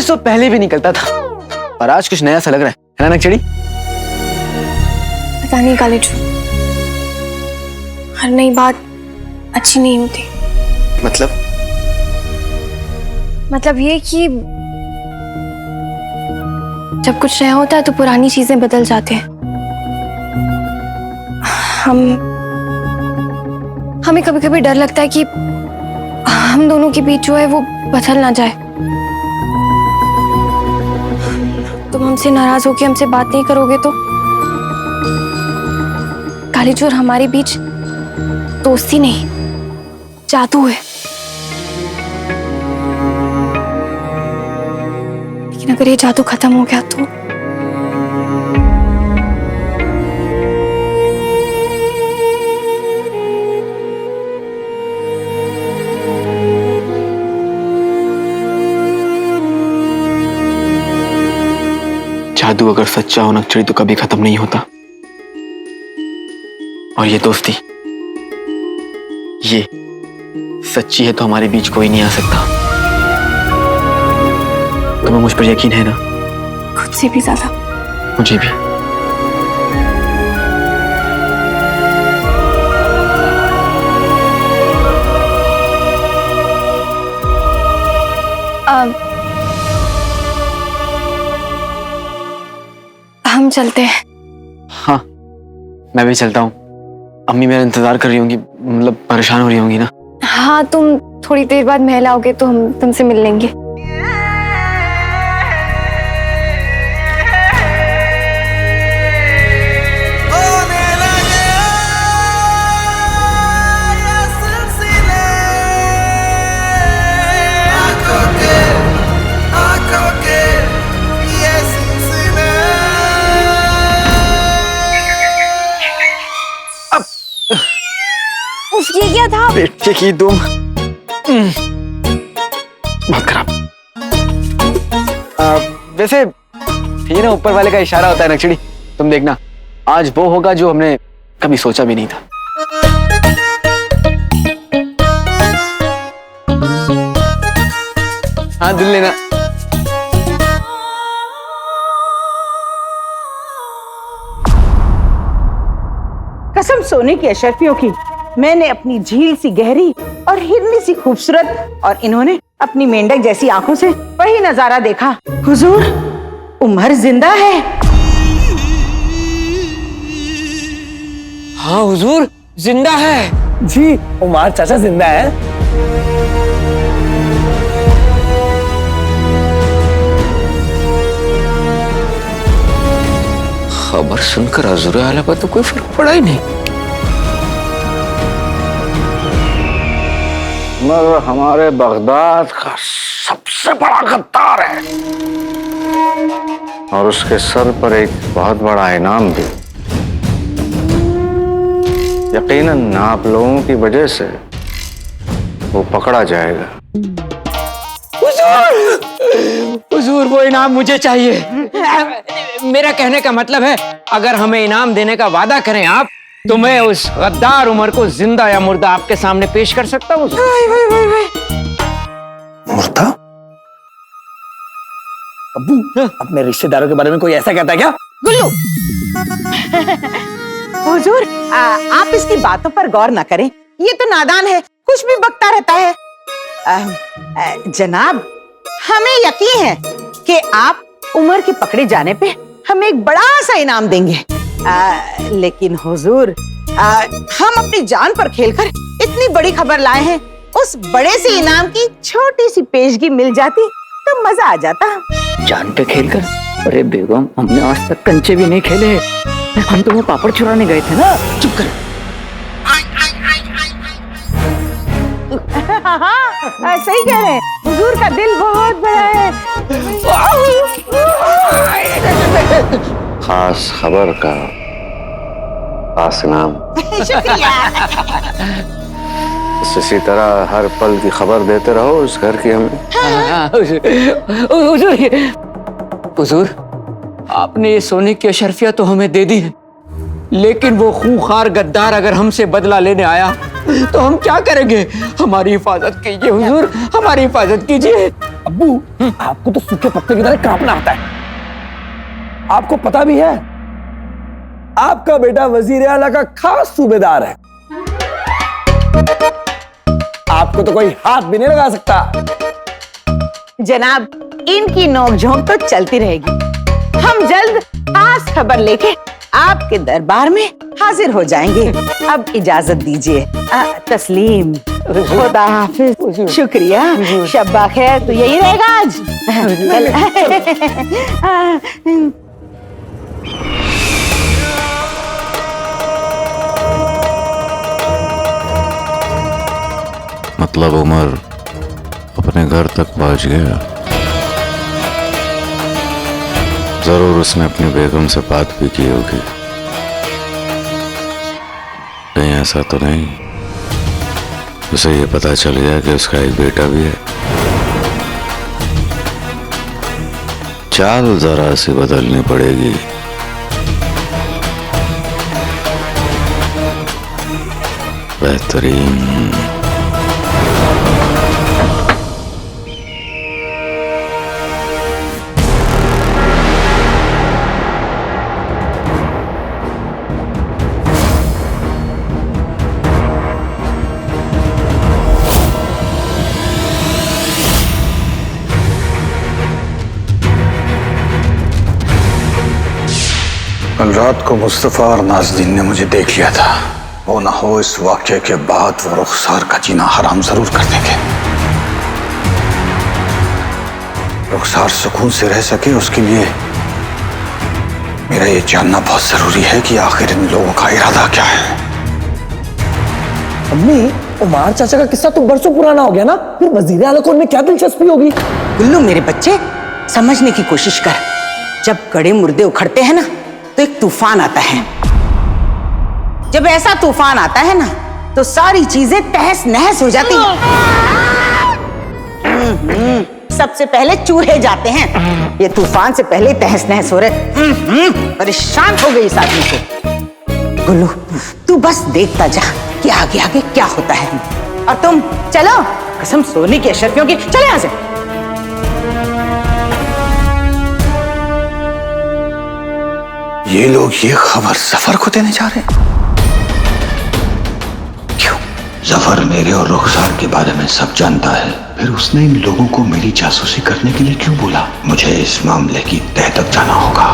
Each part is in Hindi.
रोज तो पहले भी निकलता था, और आज कुछ नया सा लग रहा है ना नक्चड़ी? पता नहीं काले चोर, हर नई बात अच्छी नहीं होती। मतलब ये कि जब कुछ नया होता है तो पुरानी चीजें बदल जाते हैं। हमें कभी कभी डर लगता है कि हम दोनों के बीच जो है वो बदल ना जाए। तुम हमसे नाराज होके हमसे बात नहीं करोगे तो काली चोर, हमारे बीच दोस्ती नहीं, जादू है। लेकिन अगर ये जादू खत्म हो गया तो जादू अगर सच्चा हो नक्चड़ी तो कभी खत्म नहीं होता, और ये दोस्ती ये सच्ची है तो हमारे बीच कोई नहीं आ सकता। तुम्हें मुझ पर यकीन है ना? खुद से भी ज्यादा। मुझे भी। हम चलते हैं। हाँ, मैं भी चलता हूँ। अम्मी मेरा इंतजार कर रही होंगी, मतलब परेशान हो रही होंगी ना? हाँ, तुम थोड़ी देर बाद महल आओगे तो हम तुमसे मिल लेंगे। ये क्या था? पेट की दुम बहुत खराब। वैसे थी ना, ऊपर वाले का इशारा होता है नक्चड़ी। तुम देखना, आज वो होगा जो हमने कभी सोचा भी नहीं था। हाँ, दिल लेना। कसम सोने की अशरफियों की, मैंने अपनी झील सी गहरी और हिरनी सी खूबसूरत, और इन्होंने अपनी मेंढक जैसी आंखों से वही नजारा देखा। हुजूर, उमर जिंदा है। हाँ हुजूर, जिंदा है जी। उमर चाचा जिंदा है। खबर सुनकर हुजूर आला पर तो कोई फर्क पड़ा ही नहीं। उमर हमारे बगदाद का सबसे बड़ा गद्दार है, और उसके सर पर एक बहुत बड़ा इनाम भी। यकीनन आप लोगों की वजह से वो पकड़ा जाएगा। हुजूर, वो इनाम मुझे चाहिए। मेरा कहने का मतलब है, अगर हमें इनाम देने का वादा करें आप, तो मैं उस गद्दार उमर को जिंदा या मुर्दा आपके सामने पेश कर सकता हूँ। मुर्दा? अब्बू, अपने रिश्तेदारों के बारे में कोई ऐसा कहता है क्या? गुल्लू, हुजूर, आप इसकी बातों पर गौर न करें। ये तो नादान है, कुछ भी बकता रहता है। जनाब, हमें यकीन है कि आप उमर के पकड़े जाने पे हमें एक बड़ा सा इनाम देंगे। लेकिन हुजूर, हम अपनी जान पर खेलकर इतनी बड़ी खबर लाए हैं। उस बड़े से इनाम की छोटी सी पेशगी मिल जाती तो मजा आ जाता। जान पे खेलकर? अरे बेगम, हमने आज तक कंचे भी नहीं खेले। हम तुम्हें पापड़ चुराने गए थे ना। चुप कर। हाँ, सही कह रहे हैं। हुजूर का दिल बहुत बड़ा है। खास खबर का खास इनाम। इसी तरह हर पल की खबर देते रहो उस घर की हमें। हुजूर, आपने ये सोने की अशरफिया तो हमें दे दी है, लेकिन वो खूंखार गद्दार अगर हमसे बदला लेने आया तो हम क्या करेंगे? हमारी हिफाजत कीजिए हुजूर, हमारी हिफाजत कीजिए। अब्बू, आपको तो सूखे पत्ते की तरह कांपना आता है। आपको पता भी है आपका बेटा वजीर आला का खास सूबेदार है। आपको तो कोई हाथ भी नहीं लगा सकता। जनाब, इनकी नोकझोंक तो चलती रहेगी। हम जल्द खास खबर लेके आपके दरबार में हाजिर हो जाएंगे। अब इजाजत दीजिए। तस्लीम, खुदा हाफिज, शुक्रिया, शब्बा खैर। तो यही रहेगा आज। मतलब उमर अपने घर तक पहुंच गया। जरूर उसने अपनी बेगम से बात भी की होगी। कहीं ऐसा तो नहीं उसे ये पता चल गया कि उसका एक बेटा भी है। चाल जरा सी बदलनी पड़ेगी। बेहतरीन। कल रात को मुस्तफा और नाज़रीन ने मुझे देख लिया था। वो ना हो इस वाक़े के बाद वो रुखसार का जीना हराम जरूर कर देंगे। रुखसार सुकून से रह सके उसके लिए मेरा ये जानना बहुत जरूरी है कि आखिर इन लोगों का इरादा क्या है। अम्मी, उमार चाचा का किस्सा तो बरसों पुराना हो गया ना, फिर वजीर आला को उनमें क्या दिलचस्पी होगी? गुल्लू मेरे बच्चे, समझने की कोशिश कर। जब गड़े मुर्दे उखड़ते हैं ना तो एक तूफान आता है। जब ऐसा तूफान आता है ना तो सारी चीजें तहस नहस हो जाती हैं। सबसे पहले चूहे जाते हैं। ये तूफान से पहले तहस नहस हो रहे। परेशान हो गई इस आदमी से। गुल्लू, तू बस देखता जा कि आगे आगे क्या होता है। और तुम चलो, कसम सोने की अशरफियों की, चले यहां से। ये लोग ये खबर जफर को देने जा रहे हैं। क्यों? जफर मेरे और रुखसार के बारे में सब जानता है, फिर उसने इन लोगों को मेरी जासूसी करने के लिए क्यों बोला? मुझे इस मामले की तह तक जाना होगा।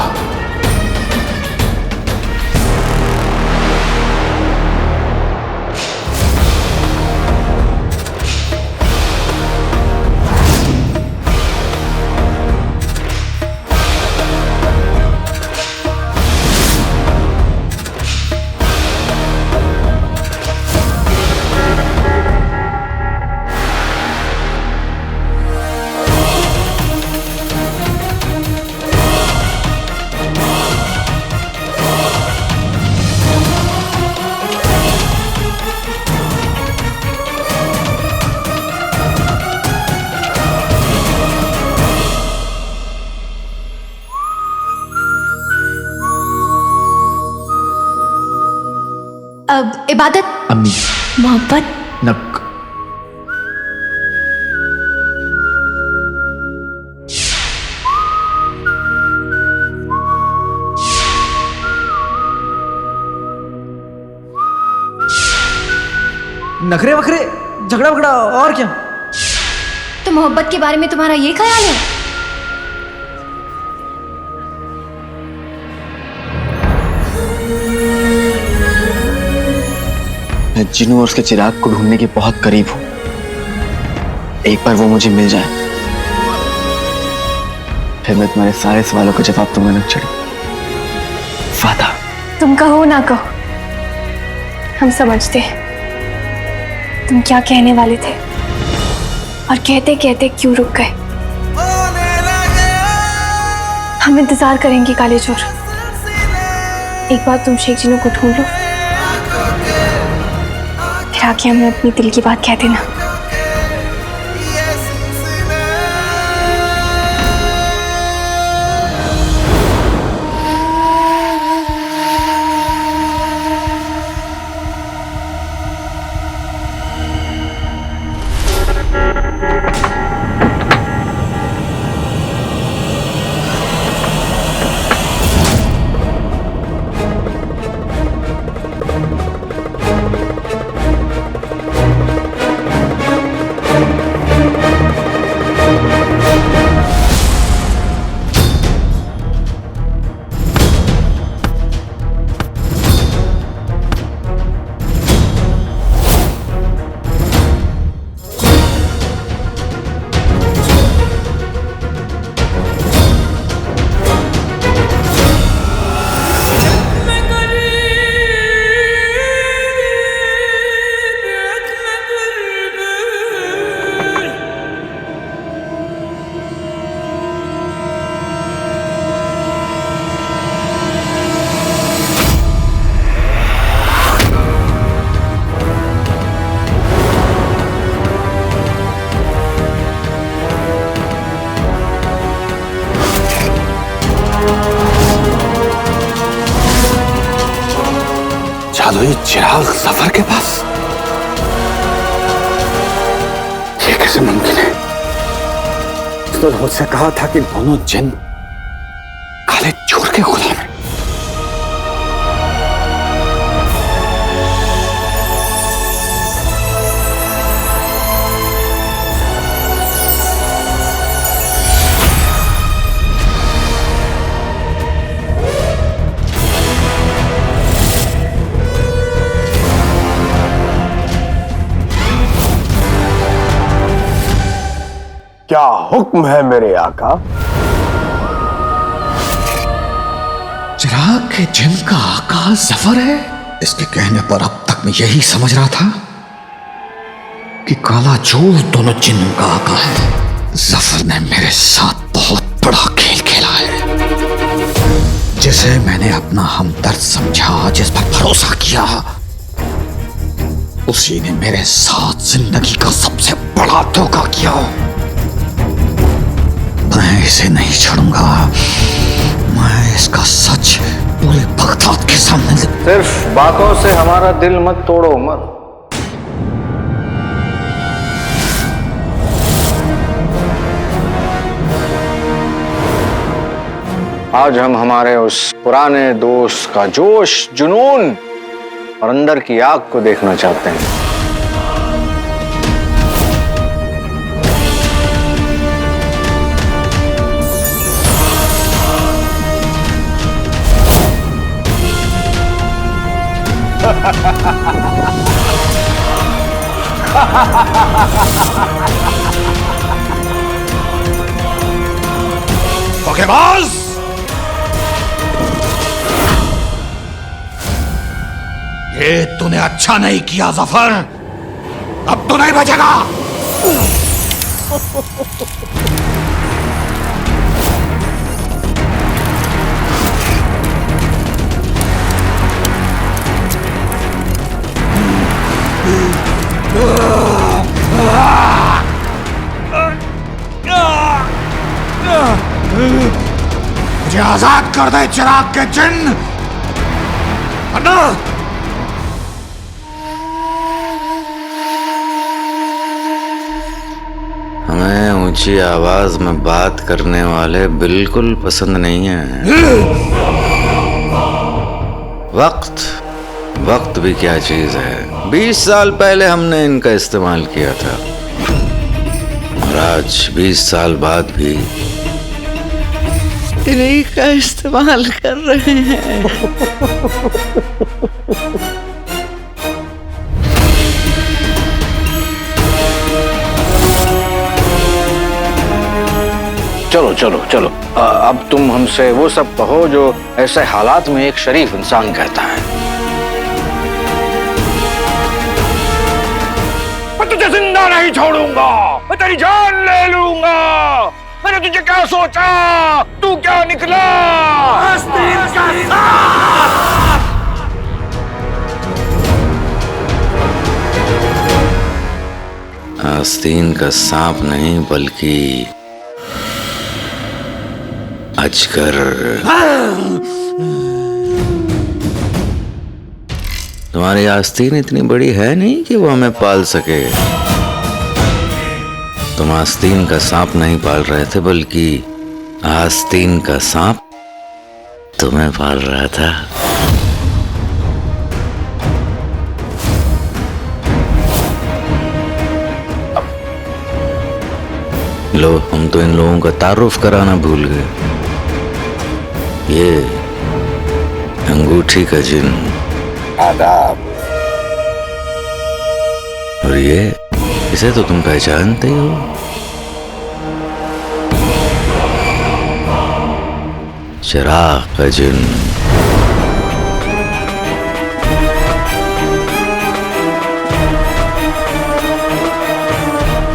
अब इबादत, अम्मी, मोहब्बत, नक। नखरे वखरे, झगड़ा वगड़ा और क्या? तो मोहब्बत के बारे में तुम्हारा ये ख्याल है? मैं जिन्नू और उसके चिराग को ढूंढने के बहुत करीब हूं। एक बार वो मुझे मिल जाए, फिर मैं तुम्हारे सारे सवालों का जवाब दूंगा नक्शड़ी। वादा। तुम कहो ना कहो, हम समझते हैं तुम क्या कहने वाले थे और कहते कहते क्यों रुक गए। हम इंतजार करेंगे काले चोर। एक बार तुम शेख जिन्नू को ढूंढ लो, फिर आके हमें अपनी दिल की बात कह देना। जादुई चिराग जफर के पास? ये कैसे मुमकिन है? तो मुझसे कहा था कि दोनों जिन काले चोर के गुलाम हैं। क्या हुक्म है मेरे आका? चिराग के जिन का आका जफर है? इसके कहने पर अब तक मैं यही समझ रहा था कि काला चोर दोनों जिन का आका है। जफर ने मेरे साथ बहुत बड़ा खेल खेला है, जिसे मैंने अपना हमदर्द समझा, जिस पर भरोसा किया, उसी ने मेरे साथ जिंदगी का सबसे बड़ा धोखा किया। मैं इसे नहीं छोड़ूंगा। मैं इसका सच पूरे बगदाद के सामने सिर्फ बातों से हमारा दिल मत तोड़ो उमर। आज हम हमारे उस पुराने दोस्त का जोश, जुनून और अंदर की आग को देखना चाहते हैं। धोखेबाज! ये तूने अच्छा नहीं किया जफर। अब तो नहीं बचेगा। मुझे आजाद कर दे चिराग के जिन। हमें ऊंची आवाज में बात करने वाले बिल्कुल पसंद नहीं हैं। वक्त भी क्या चीज है। 20 साल पहले हमने इनका इस्तेमाल किया था और आज 20 साल बाद भी इन्हीं का इस्तेमाल कर रहे हैं। चलो चलो चलो, अब तुम हमसे वो सब कहो जो ऐसे हालात में एक शरीफ इंसान कहता है। मैं तुझे जिंदा नहीं छोड़ूंगा, मैं तेरी जान ले लूंगा। मैंने तुझे क्या सोचा, तू क्या निकला? आस्तीन का सांप! आस्तीन का सांप नहीं बल्कि अजगर। तुम्हारी आस्तीन इतनी बड़ी है नहीं कि वो हमें पाल सके। तुम आस्तीन का सांप नहीं पाल रहे थे, बल्कि आस्तीन का सांप तुम्हें पाल रहा था। लो, हम तो इन लोगों का तारुफ कराना भूल गए। ये अंगूठी का जिन, आदाब। और ये, इसे तो तुम पहचानते ही हो। चिराग का जिन।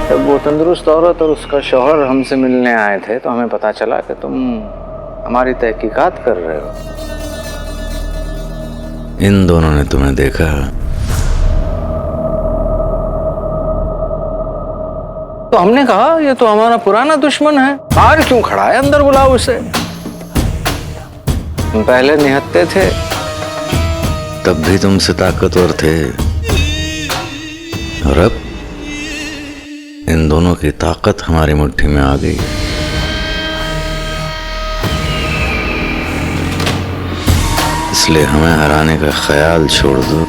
जब वो तंदुरुस्त औरत और उसका शौहर हमसे मिलने आए थे तो हमें पता चला कि तुम हमारी तहकीकात कर रहे हो। इन दोनों ने तुम्हें देखा। तो हमने कहा ये तो हमारा पुराना दुश्मन है, बाहर क्यों खड़ा है, अंदर बुलाओ उसे। हम पहले निहत्ते थे, तब भी तुमसे ताकतवर थे, और अब इन दोनों की ताकत हमारी मुट्ठी में आ गई। इसलिए हमें हराने का ख्याल छोड़ दो,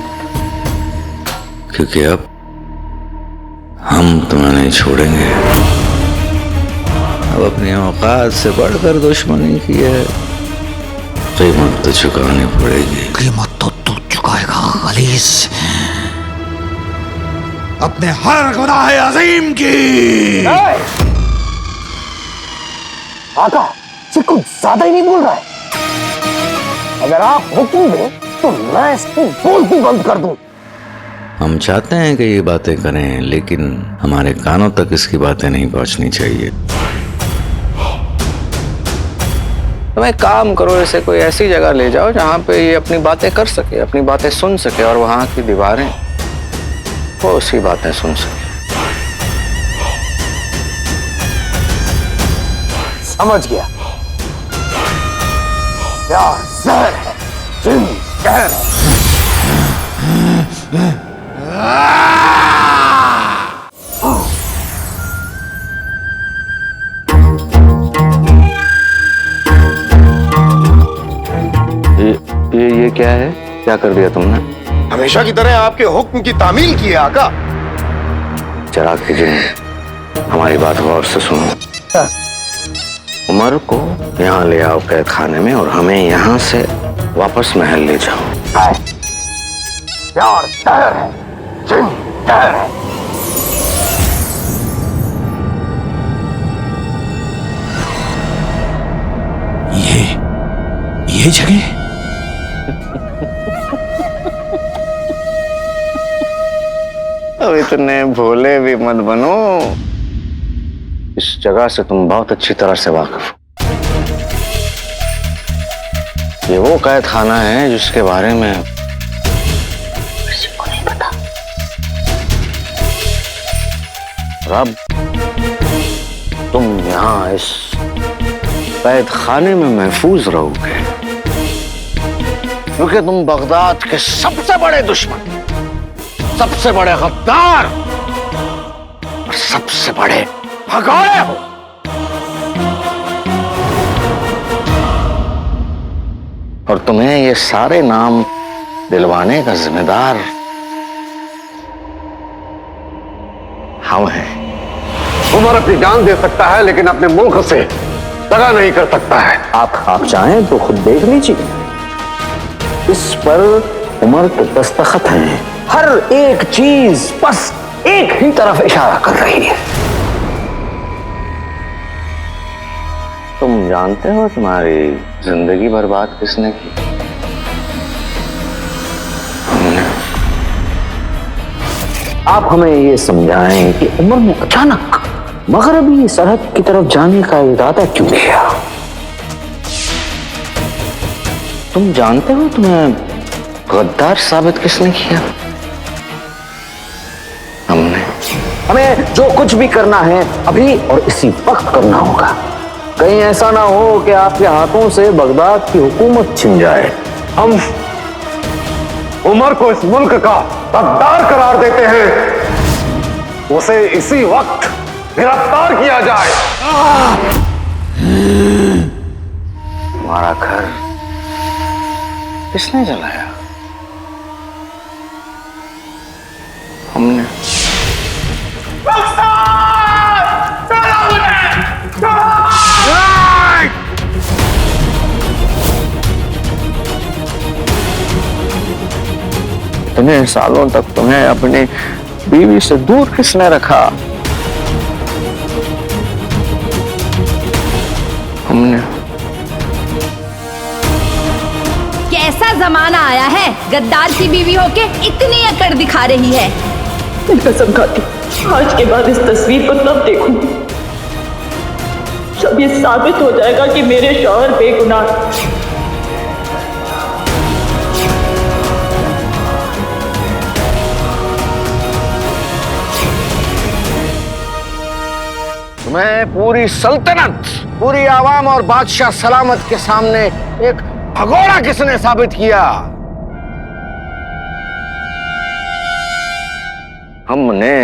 क्योंकि अब हम तुम्हें नहीं छोड़ेंगे। अब अपनी औकात से बढ़कर दुश्मनी की है, कीमत तो चुकानी पड़ेगी। कीमत तो तू चुकाएगा गलीस, अपने हर गुनाह अजीम की। आका ये कुछ ज्यादा ही नहीं बोल रहा है। अगर आप हुक्म दें तो मैं इसको बोलती बंद कर दूं। हम चाहते हैं कि ये बातें करें, लेकिन हमारे कानों तक इसकी बातें नहीं पहुंचनी चाहिए। तुम एक काम करो, इसे कोई ऐसी जगह ले जाओ जहाँ पे ये अपनी बातें कर सके, अपनी बातें सुन सके, और वहां की दीवारें वो उसी बातें सुन सके। समझ गया। प्यार जहर है, जिन कहर है। ये क्या है? क्या कर दिया तुमने? हमेशा की तरह आपके हुक्म की तामील की है आका। चिराग की जिन, हमारी बात गौर से सुनो। उमर को यहाँ ले आओ कैद खाने में, और हमें यहाँ से वापस महल ले जाओ। प्यार जहर है, जिन कहर है। ये जगह अब इतने भोले भी मत बनो। इस जगह से तुम बहुत अच्छी तरह से वाकिफ हो। ये वो कैद खाना है जिसके बारे में किसी को नहीं पता। और अब तुम यहाँ इस कैद खाने में महफूज रहोगे, क्योंकि तुम बगदाद के सबसे बड़े दुश्मन, सबसे बड़े गद्दार और सबसे बड़े भगोड़े हो। और तुम्हें ये सारे नाम दिलवाने का जिम्मेदार हम हैं। उमर अपनी जान दे सकता है, लेकिन अपने मुल्क से दगा नहीं कर सकता है। आप चाहें तो खुद देख लीजिए, इस पर उमर के दस्तखत हैं। हर एक चीज बस एक ही तरफ इशारा कर रही है। तुम जानते हो तुम्हारी जिंदगी बर्बाद किसने की? हमने। आप हमें ये समझाएं कि उमर ने अचानक मगरबी सरहद की तरफ जाने का इरादा क्यों किया? तुम जानते हो तुम्हें गद्दार साबित किसने किया? हमने। हमें जो कुछ भी करना है अभी और इसी वक्त करना होगा। कहीं ऐसा ना हो कि आपके हाथों से बगदाद की हुकूमत छिन जाए। हम उमर को इस मुल्क का गद्दार करार देते हैं। उसे इसी वक्त गिरफ्तार किया जाए। हमारा घर किसने जलाया? हमने। इतने सालों तक तुम्हें अपनी बीवी से दूर किसने रखा? हमने। कैसा जमाना आया है, गद्दार की बीवी होके इतनी अकड़ दिखा रही है। कसम खाती आज के बाद इस तस्वीर को तब देखूंगी जब ये साबित हो जाएगा कि मेरे शौहर बेगुनाह। तुम्हें पूरी सल्तनत, पूरी आवाम और बादशाह सलामत के सामने एक भगोड़ा किसने साबित किया? हमने।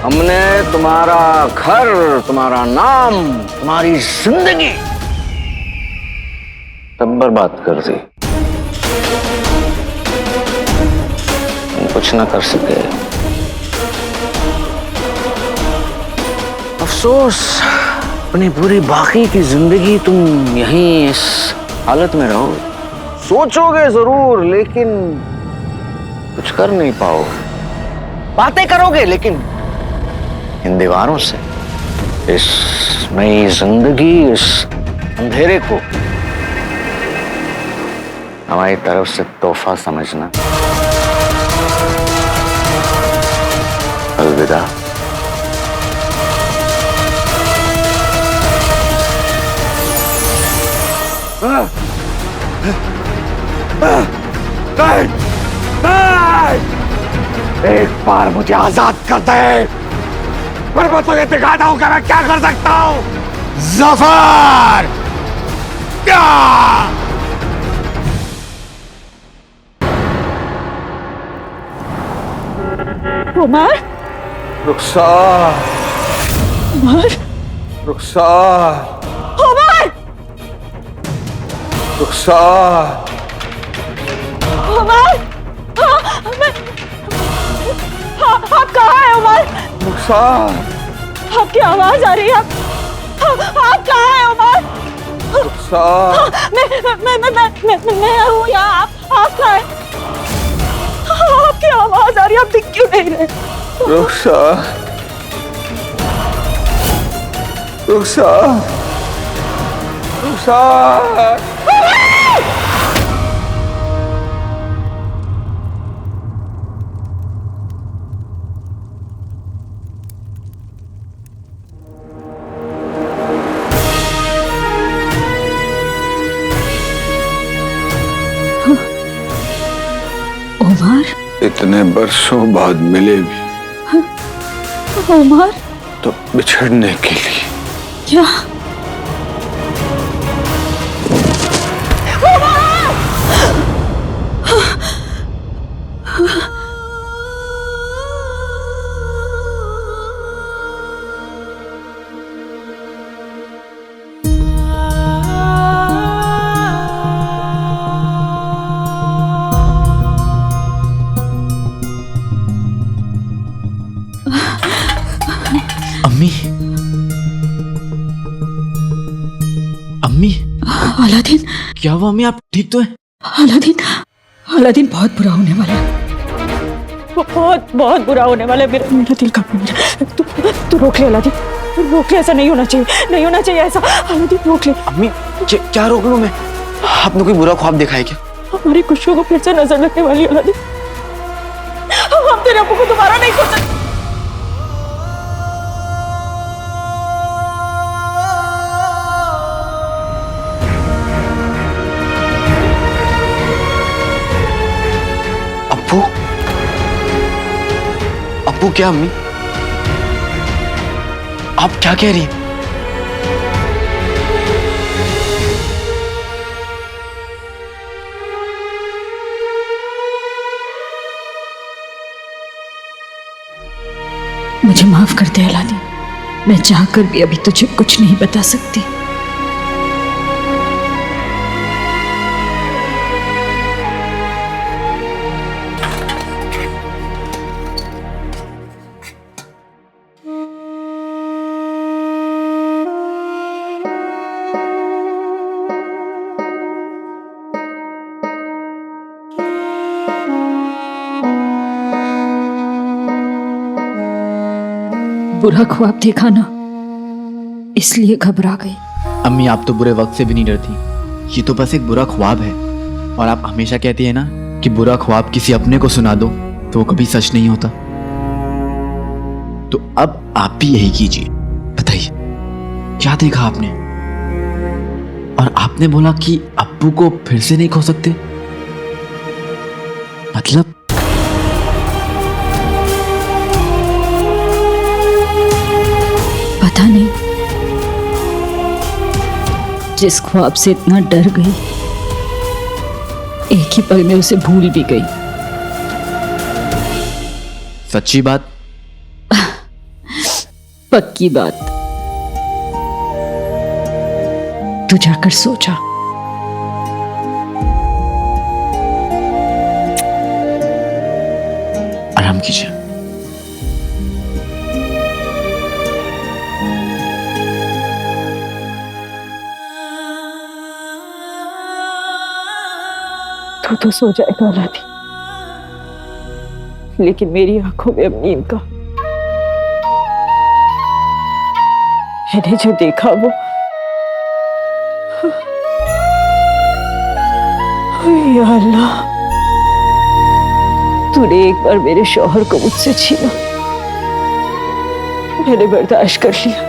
हमने तुम्हारा घर, तुम्हारा नाम, तुम्हारी जिंदगी सब बर्बाद कर दी। तुम कुछ ना कर सके। अफसोस, अपनी पूरी बाकी की जिंदगी तुम यहीं इस हालत में रहो। सोचोगे जरूर लेकिन कुछ कर नहीं पाओगे। बातें करोगे लेकिन इन दीवारों से। इस नई जिंदगी, इस अंधेरे को हमारी तरफ से तोहफा समझना। अलविदा। एक बार मुझे आजाद कर दे, पर मैं तुझे दिखाता हूं कि मैं क्या कर सकता हूं। जफर! क्या? उमर, रुखसार, उमर, रुखसार, उमर, रुखसार। उमर, आप कहाँ हैं उमर? रुखसार, आपकी आवाज आ रही है। आप कहाँ हैं उमर? रुखसार। मैं हूँ यहाँ। आप कहाँ हैं? आपकी आवाज आ रही है, आप दिख क्यों नहीं रहे? रुखसार, रुखसार, रुखसार। उमर, इतने बरसों बाद मिले भी उमर, तो बिछड़ने के लिए। क्या? अम्मी, अम्मी, अलादीन, क्या हुआ अम्मी? आप ठीक तो हैं? अलादीन, अलादीन बहुत बुरा होने वाला है। बहुत बहुत बुरा होने वाला है। मेरा दिल कांपने लगा। तू रोक ले अलादीन, तू रोक ले। ऐसा नहीं होना चाहिए, नहीं होना चाहिए ऐसा। अलादीन रोक ले। अम्मी, क्या रोक लूं मैं? आपने कोई बुरा ख्वाब देखा है क्या? हमारी खुशियों को फिर से नजर लगने वाली है अलादीन। हम तेरे अब्बू को दोबारा नहीं खो सकते। अब्बू? अब्बू क्या अम्मी? आप क्या कह रही हैं? मुझे माफ कर दे अलादीन, मैं चाहकर भी अभी तुझे कुछ नहीं बता सकती। बुरा ख्वाब देखा ना, इसलिए घबरा गई। अम्मी, आप तो बुरे वक्त से भी नहीं डरती। ये तो बस एक बुरा ख्वाब है। और आप हमेशा कहती है ना कि बुरा ख्वाब किसी अपने को सुना दो तो वो कभी सच नहीं होता। तो अब आप भी यही कीजिए। बताइए, क्या देखा आपने? और आपने बोला कि अब्बू को फिर से नहीं खो सकते। मतलब पता नहीं जिस ख्वाब से इतना डर गई एक ही पल में उसे भूल भी गई। सच्ची बात? पक्की बात। तू जाकर सो जा। आराम कीजिए। तू तो सो जाएगा अलादीन, लेकिन मेरी आंखों में अब नींद का। मैंने जो देखा वो या अल्लाह, तूने एक बार मेरे शौहर को मुझसे छीना, मैंने बर्दाश्त कर लिया,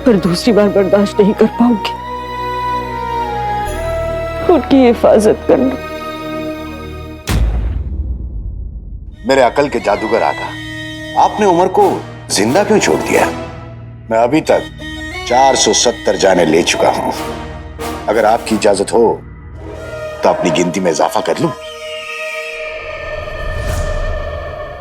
पर दूसरी बार बर्दाश्त नहीं कर पाऊंगी। उनकी हिफाजत करना। मेरे अकल के जादूगर आका, आपने उमर को जिंदा क्यों छोड़ दिया? मैं अभी तक 470 जाने ले चुका हूं। अगर आपकी इजाजत हो तो अपनी गिनती में इजाफा कर लूं।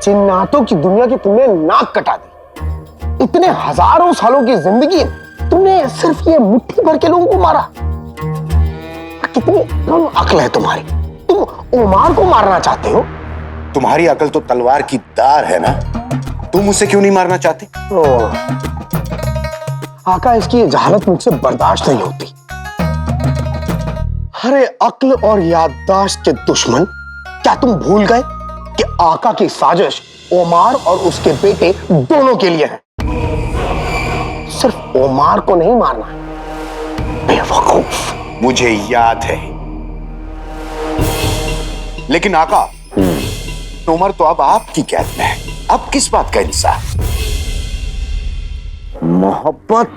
जिन्नातों की दुनिया की तुमने नाक कटा दी। इतने हजारों सालों की जिंदगी तुमने सिर्फ ये मुट्ठी भर के लोगों को मारा। कितनी कम अक्ल है तुम्हारी। तुम उमर को मारना चाहते हो? तुम्हारी अकल तो तलवार की धार है ना, तुम उसे क्यों नहीं मारना चाहते? आका, इसकी जहालत मुझसे बर्दाश्त नहीं होती। अरे अक्ल और याददाश्त के दुश्मन, क्या तुम भूल गए कि आका की साजिश उमर और उसके बेटे दोनों के लिए है? सिर्फ उमर को नहीं मारना है। बेवकूफ। मुझे याद है, लेकिन आका, उमर तो अब आपकी कैद में है। अब किस बात का इंसाफ? मोहब्बत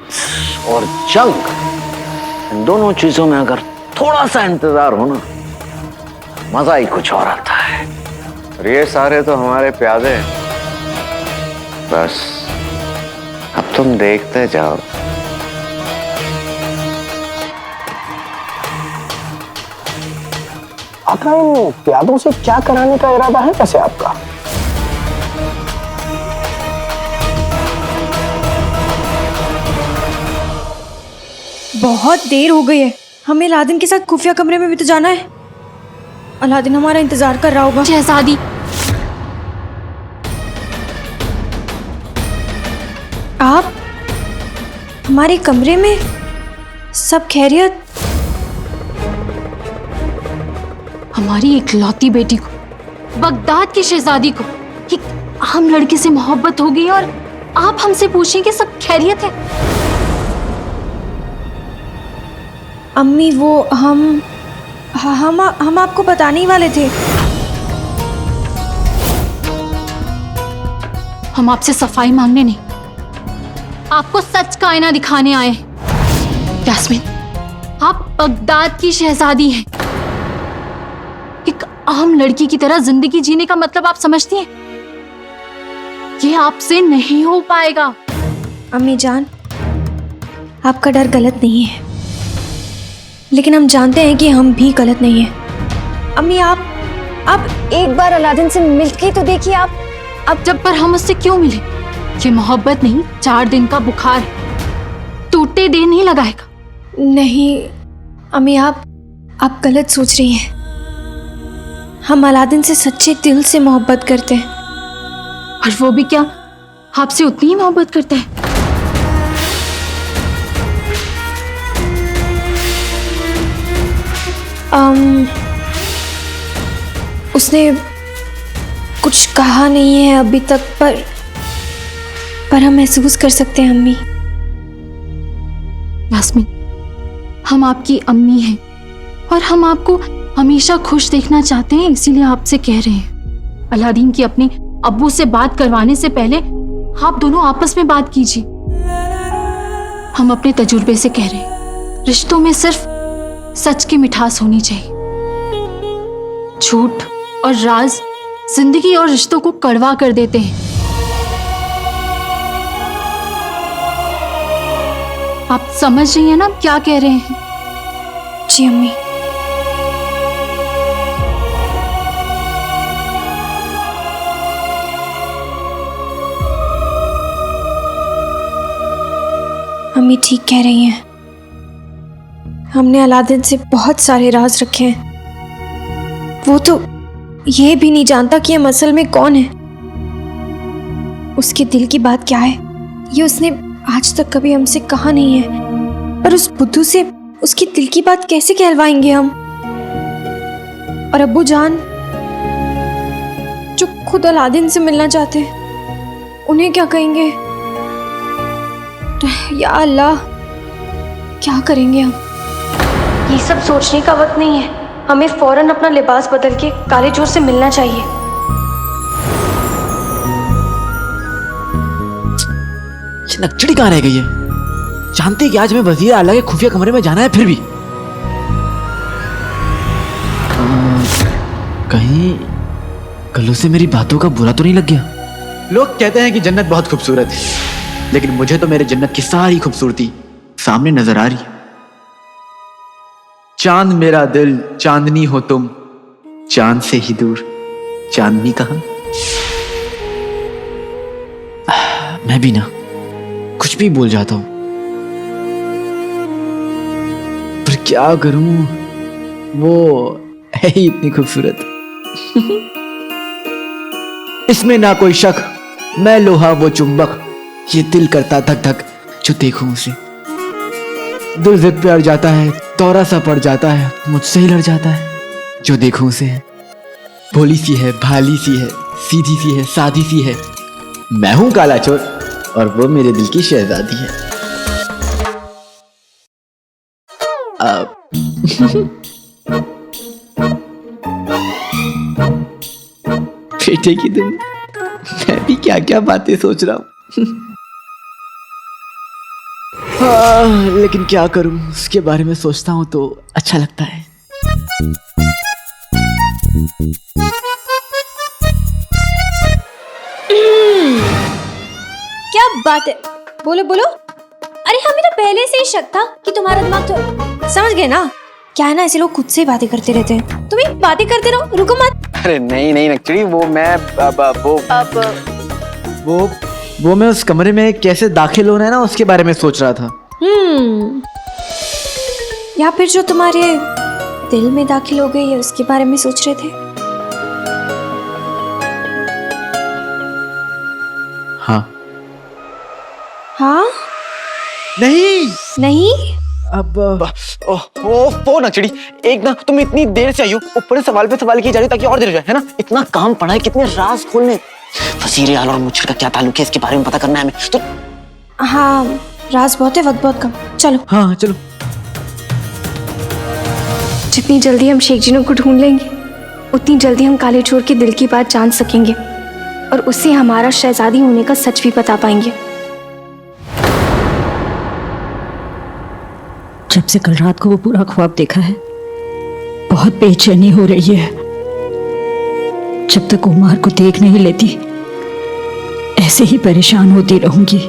और जंग, इन दोनों चीजों में अगर थोड़ा सा इंतजार हो ना, मजा ही कुछ और आता है। और ये सारे तो हमारे प्यादे हैं। बस अब तुम देखते जाओ। आका, इन प्यादों से क्या कराने का इरादा है वैसे आपका? बहुत देर हो गई है, हमें अलादीन के साथ खुफिया कमरे में भी तो जाना है। अलादीन हमारा इंतजार कर रहा होगा। शहजादी, आप हमारे कमरे में? सब खैरियत? हमारी इकलौती बेटी को, बगदाद की शहजादी को एक आम लड़के से मोहब्बत हो गई और आप हमसे पूछें कि सब खैरियत है? अम्मी, वो हम आपको बताने ही वाले थे। हम आपसे सफाई मांगने नहीं, आपको सच का आईना दिखाने आए हैं। यास्मीन, आप बगदाद की शहजादी हैं। एक आम लड़की की तरह जिंदगी जीने का मतलब आप समझती हैं? ये आपसे नहीं हो पाएगा। अम्मी जान, आपका डर गलत नहीं है, लेकिन हम जानते हैं कि हम भी गलत नहीं हैं। अम्मी, आप एक बार अलादीन से मिलके तो देखिए। आप जब पर हम उससे क्यों मिले? ये मोहब्बत नहीं, 4 दिन का बुखार है, टूटते देर नहीं लगाएगा। नहीं अम्मी, आप गलत सोच रही हैं। हम अलादीन से सच्चे दिल से मोहब्बत करते हैं। और वो भी क्या आपसे उतनी ही मोहब्बत करता है? उसने कुछ कहा नहीं है अभी तक, पर हम महसूस कर सकते हैं अम्मी। यास्मीन, हम आपकी अम्मी हैं और हम आपको हमेशा खुश देखना चाहते हैं, इसीलिए आपसे कह रहे हैं। अलादीन की अपने अब्बू से बात करवाने से पहले आप दोनों आपस में बात कीजिए। हम अपने तजुर्बे से कह रहे हैं, रिश्तों में सिर्फ सच की मिठास होनी चाहिए। झूठ और राज जिंदगी और रिश्तों को कड़वा कर देते हैं। आप समझ रही हैं ना आप क्या कह रहे हैं? जी अम्मी। अम्मी ठीक कह रही हैं। हमने अलादीन से बहुत सारे राज रखे हैं। वो तो ये भी नहीं जानता कि हम असल में कौन है, उसके दिल की बात क्या है, ये उसने आज तक कभी हमसे कहा नहीं है। पर उस बुद्धू से उसकी दिल की बात कैसे कहलवाएंगे हम? और अब्बू जान जो खुद अलादीन से मिलना चाहते हैं, उन्हें क्या कहेंगे? या अल्लाह, क्या करेंगे हम? ये सब सोचने का वक्त नहीं है। हमें फौरन अपना लिबास बदल के काले चोर से मिलना चाहिए। ये नक्चड़ी कहाँ रह गई है? जानती कि आज मैं वजीर आला के खुफिया कमरे में जाना है, फिर भी कहीं कल्लू से मेरी बातों का बुरा तो नहीं लग गया? लोग कहते हैं कि जन्नत बहुत खूबसूरत है, लेकिन मुझे तो मेरे जन्नत की सारी खूबसूरती सामने नजर आ रही है। चांद मेरा दिल, चांदनी हो तुम, चांद से ही दूर चांदनी कहां? मैं भी ना कुछ भी बोल जाता हूं, पर क्या करूं, वो है ही इतनी खूबसूरत। इसमें ना कोई शक, मैं लोहा वो चुंबक, ये दिल करता धक धक जो देखूं उसे। दिल जिद पे अड़ जाता है, तौरा सा पड़ जाता है, मुझसे ही लड़ जाता है जो देखूं उसे। भोली सी है, भाली सी है, सीधी सी है, सादी सी है। मैं हूं काला चोर और वो मेरे दिल की शहजादी है। बेटे की तुम, मैं भी क्या क्या बातें सोच रहा हूं। लेकिन क्या करूं, उसके बारे में सोचता हूं तो अच्छा लगता है। क्या बात है? बोलो बोलो। अरे हमें तो पहले से ही शक था कि तुम्हारा दिमाग तो, समझ गए ना? क्या है ना, ऐसे लोग खुद से ही बातें करते रहते हैं। तुम ही बातें करते रहो, रुको मत। अरे नहीं नहीं नक्चड़ी, वो मैं वो मैं उस कमरे में कैसे दाखिल होना है ना, उसके बारे में सोच रहा था। या फिर जो तुम्हारे दिल में दाखिल हो गई है उसके बारे में सोच रहे थे? हाँ। हाँ? नहीं नहीं? अब ओ नक्चड़ी, एक ना तुम इतनी देर से आई हो, ऊपर सवाल पे सवाल किए जा रही हो ताकि और देर हो जाए, है ना? इतना काम पड़ा है, कितने राज खोलने। वजीर आला और मुझे का क्या ताल्लुक है, इसके बारे में पता करना है हमें तो। हाँ, राज बहुत है, वक्त बहुत कम। चलो। हाँ चलो। जितनी जल्दी हम शेख जिनों को ढूंढ लेंगे, उतनी जल्दी हम काले चोर के दिल की बात जान सकेंगे और उससे हमारा शहजादी होने का सच भी बता पाएंगे। जब से कल रात को वो पूरा ख्वाब देखा है, बहुत बेचैनी हो रही है। जब तक उमर को देख नहीं लेती, ऐसे ही परेशान होती रहूंगी।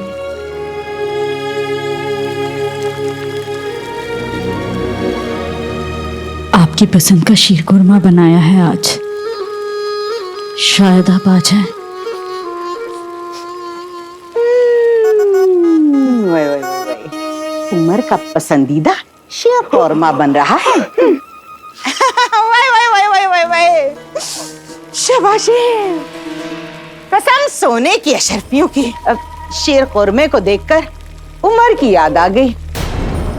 आपकी पसंद का शीर कुरमा बनाया है आज, शायद आप आ जाएं। उमर का पसंदीदा शीर कुरमा बन रहा है। वाई वाई वाई वाई वाई वाई, शाबाशी। कसम सोने की अशरफियों की। अब शीर कुरमे को देखकर उमर की याद आ गई।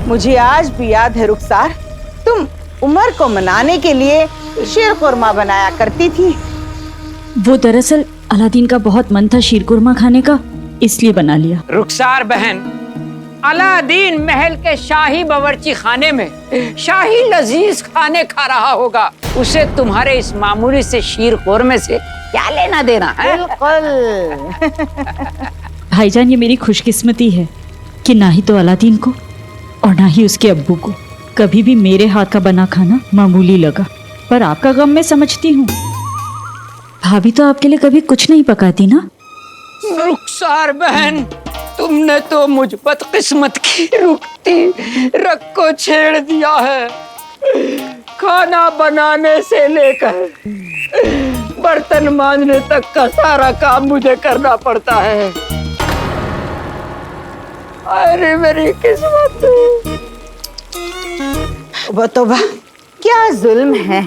मुझे आज भी याद है रुखसार, तुम उमर को मनाने के लिए शीर कुरमा बनाया करती थी। वो दरअसल अलादीन का बहुत मन था शीर कुरमा खाने का, इसलिए बना लिया। रुखसार बहन, अलादीन महल के शाही बावर्ची खाने में शाही लजीज खाने खा रहा होगा। उसे तुम्हारे इस मामूली से शीर कुरमे से क्या लेना देना है? भाईजान, ये मेरी खुशकिस्मती है कि ना ही तो अलादीन को और ना ही उसके अब्बू को कभी भी मेरे हाथ का बना खाना मामूली लगा। पर आपका गम मैं समझती हूँ। भाभी तो आपके लिए कभी कुछ नहीं पकाती ना। रुखसार बहन, तुमने तो मुझ बदकिस्मत की रुख बेटी रग को छेड़ दिया है। खाना बनाने से लेकर बर्तन मांजने तक का सारा काम मुझे करना पड़ता है। अरे मेरी किस्मत। वो तो क्या जुल्म है।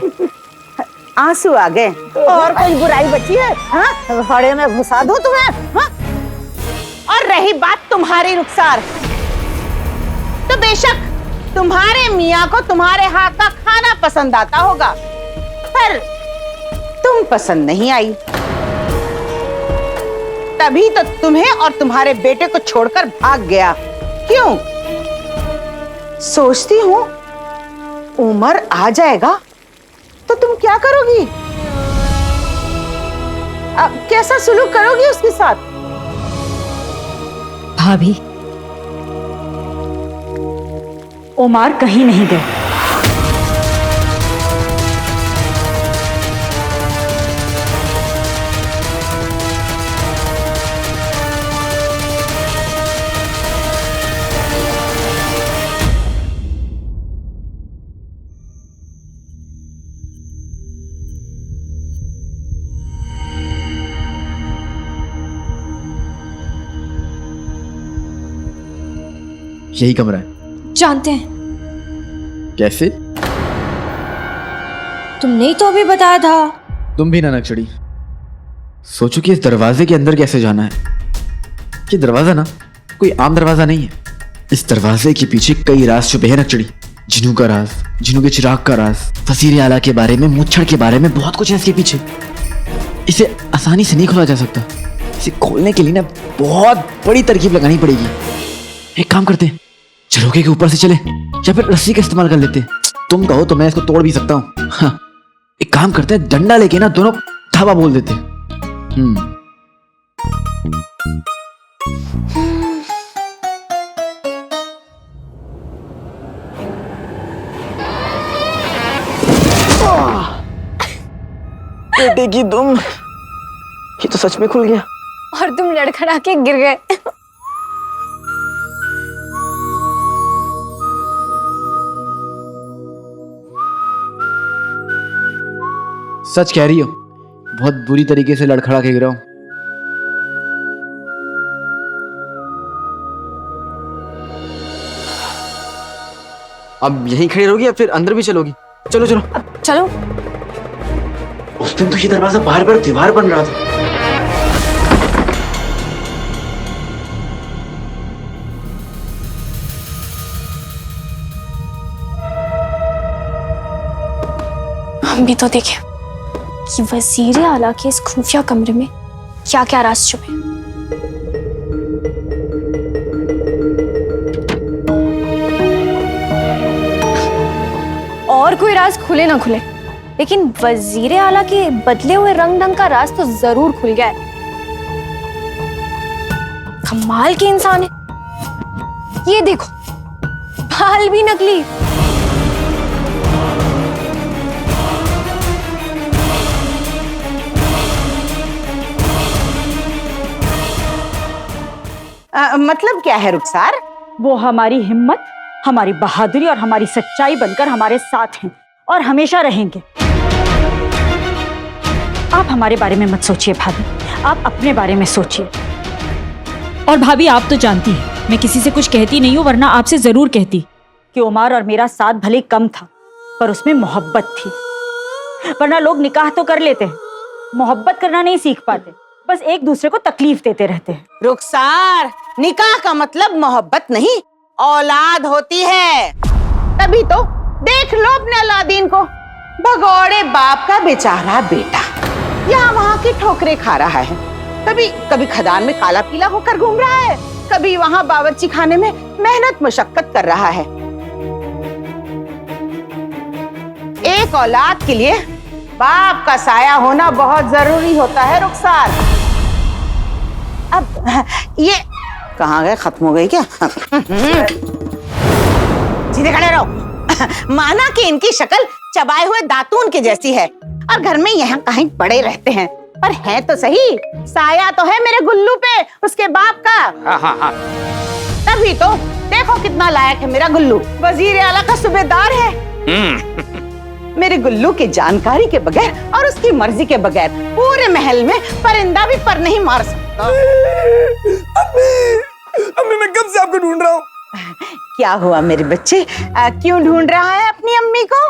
आंसू आ गए और कोई बुराई बची है? हाँ, घड़े में घुसा दो तुम्हें। हाँ? और रही बात तुम्हारी रुखसार, तो बेशक तुम्हारे मियाँ को तुम्हारे हाथ का खाना पसंद आता होगा, पर तुम पसंद नहीं आई, तभी तो तुम्हें और तुम्हारे बेटे को छोड़कर भाग गया। क्यों? सोचती हूँ उमर आ जाएगा तो तुम क्या करोगी? कैसा सुलूक करोगी उसके साथ? भाभी, उमर कहीं नहीं गए। यही कमरा है। जानते हैं। कैसे? तुमने ही तो अभी बताया था। तुम भी नानक चढ़ी। सोचो कि इस दरवाजे के अंदर कैसे जाना है। ये दरवाजा ना कोई आम दरवाजा नहीं है। इस दरवाजे के पीछे कई राज छुपे हैं नकचड़ी। जिन्नू का राज, जिन्नू के चिराग का राज, वजीर आला के बारे में, मुच्छड़ के बारे में, बहुत कुछ है इसके पीछे। इसे आसानी से नहीं खोला जा सकता। इसे खोलने के लिए ना बहुत बड़ी तरकीब लगानी पड़ेगी। एक काम करते हैं, झरोखे के ऊपर से चले या फिर रस्सी का इस्तेमाल कर लेते। तुम कहो तो मैं इसको तोड़ भी सकता हूँ। हाँ, एक काम करते हैं, डंडा लेके ना दोनों धावा बोल देते। बेटे की दुम, ये तो सच में खुल गया। और तुम लड़खड़ा के गिर गए। सच कह रही हो, बहुत बुरी तरीके से लड़खड़ा के गिरा हूं। अब यहीं खड़ी रहोगी या फिर अंदर भी चलोगी? चलो चलो चलो। उस दिन तो ये दरवाजा बार बार दीवार बन रहा था। हम भी तो देखें कि वजीर आला के इस खुफिया कमरे में क्या क्या राज छुपे। और कोई राज खुले ना खुले, लेकिन वजीर आला के बदले हुए रंग ढंग का राज तो जरूर खुल गया है। कमाल के इंसान है। ये देखो, बाल भी नकली। मतलब क्या है रुखसार? वो हमारी हिम्मत, हमारी बहादुरी और हमारी सच्चाई बनकर हमारे साथ हैं और हमेशा रहेंगे। आप हमारे बारे में मत सोचिए भाभी, आप अपने बारे में सोचिए। और भाभी, आप तो जानती हैं मैं किसी से कुछ कहती नहीं हूँ, वरना आपसे जरूर कहती कि उमर और मेरा साथ भले कम था, पर उसमें मोहब्बत थी। वरना लोग निकाह तो कर लेते हैं, मोहब्बत करना नहीं सीख पाते, बस एक दूसरे को तकलीफ देते रहते हैं। रुखसार, निकाह का मतलब मोहब्बत नहीं, औलाद होती है। तभी तो देख लो अपने अलादीन को, भगोड़े बाप का बेचारा बेटा यहाँ वहाँ की ठोकरें खा रहा है। कभी खदान में काला पीला होकर घूम रहा है, कभी वहाँ बावर्ची खाने में मेहनत मशक्कत कर रहा है। एक औलाद के लिए बाप का साया होना बहुत जरूरी होता है रुखसार। अब ये कहाँ गए? खत्म हो गई क्या? सीधे खड़े रहो। माना कि इनकी शक्ल चबाए हुए दातून के जैसी है और घर में यहाँ कहीं पड़े रहते हैं, पर है तो सही, साया तो है मेरे गुल्लू पे, उसके बाप का। तभी तो देखो कितना लायक है मेरा गुल्लू, वजीर आला का सूबेदार है। मेरे गुल्लू की जानकारी के बगैर और उसकी मर्जी के बगैर पूरे महल में परिंदा भी पर नहीं मार सकता। अम्मी मैं कब से आपको ढूंढ रहा हूँ। क्या हुआ मेरे बच्चे, क्यों ढूंढ रहा है अपनी अम्मी को?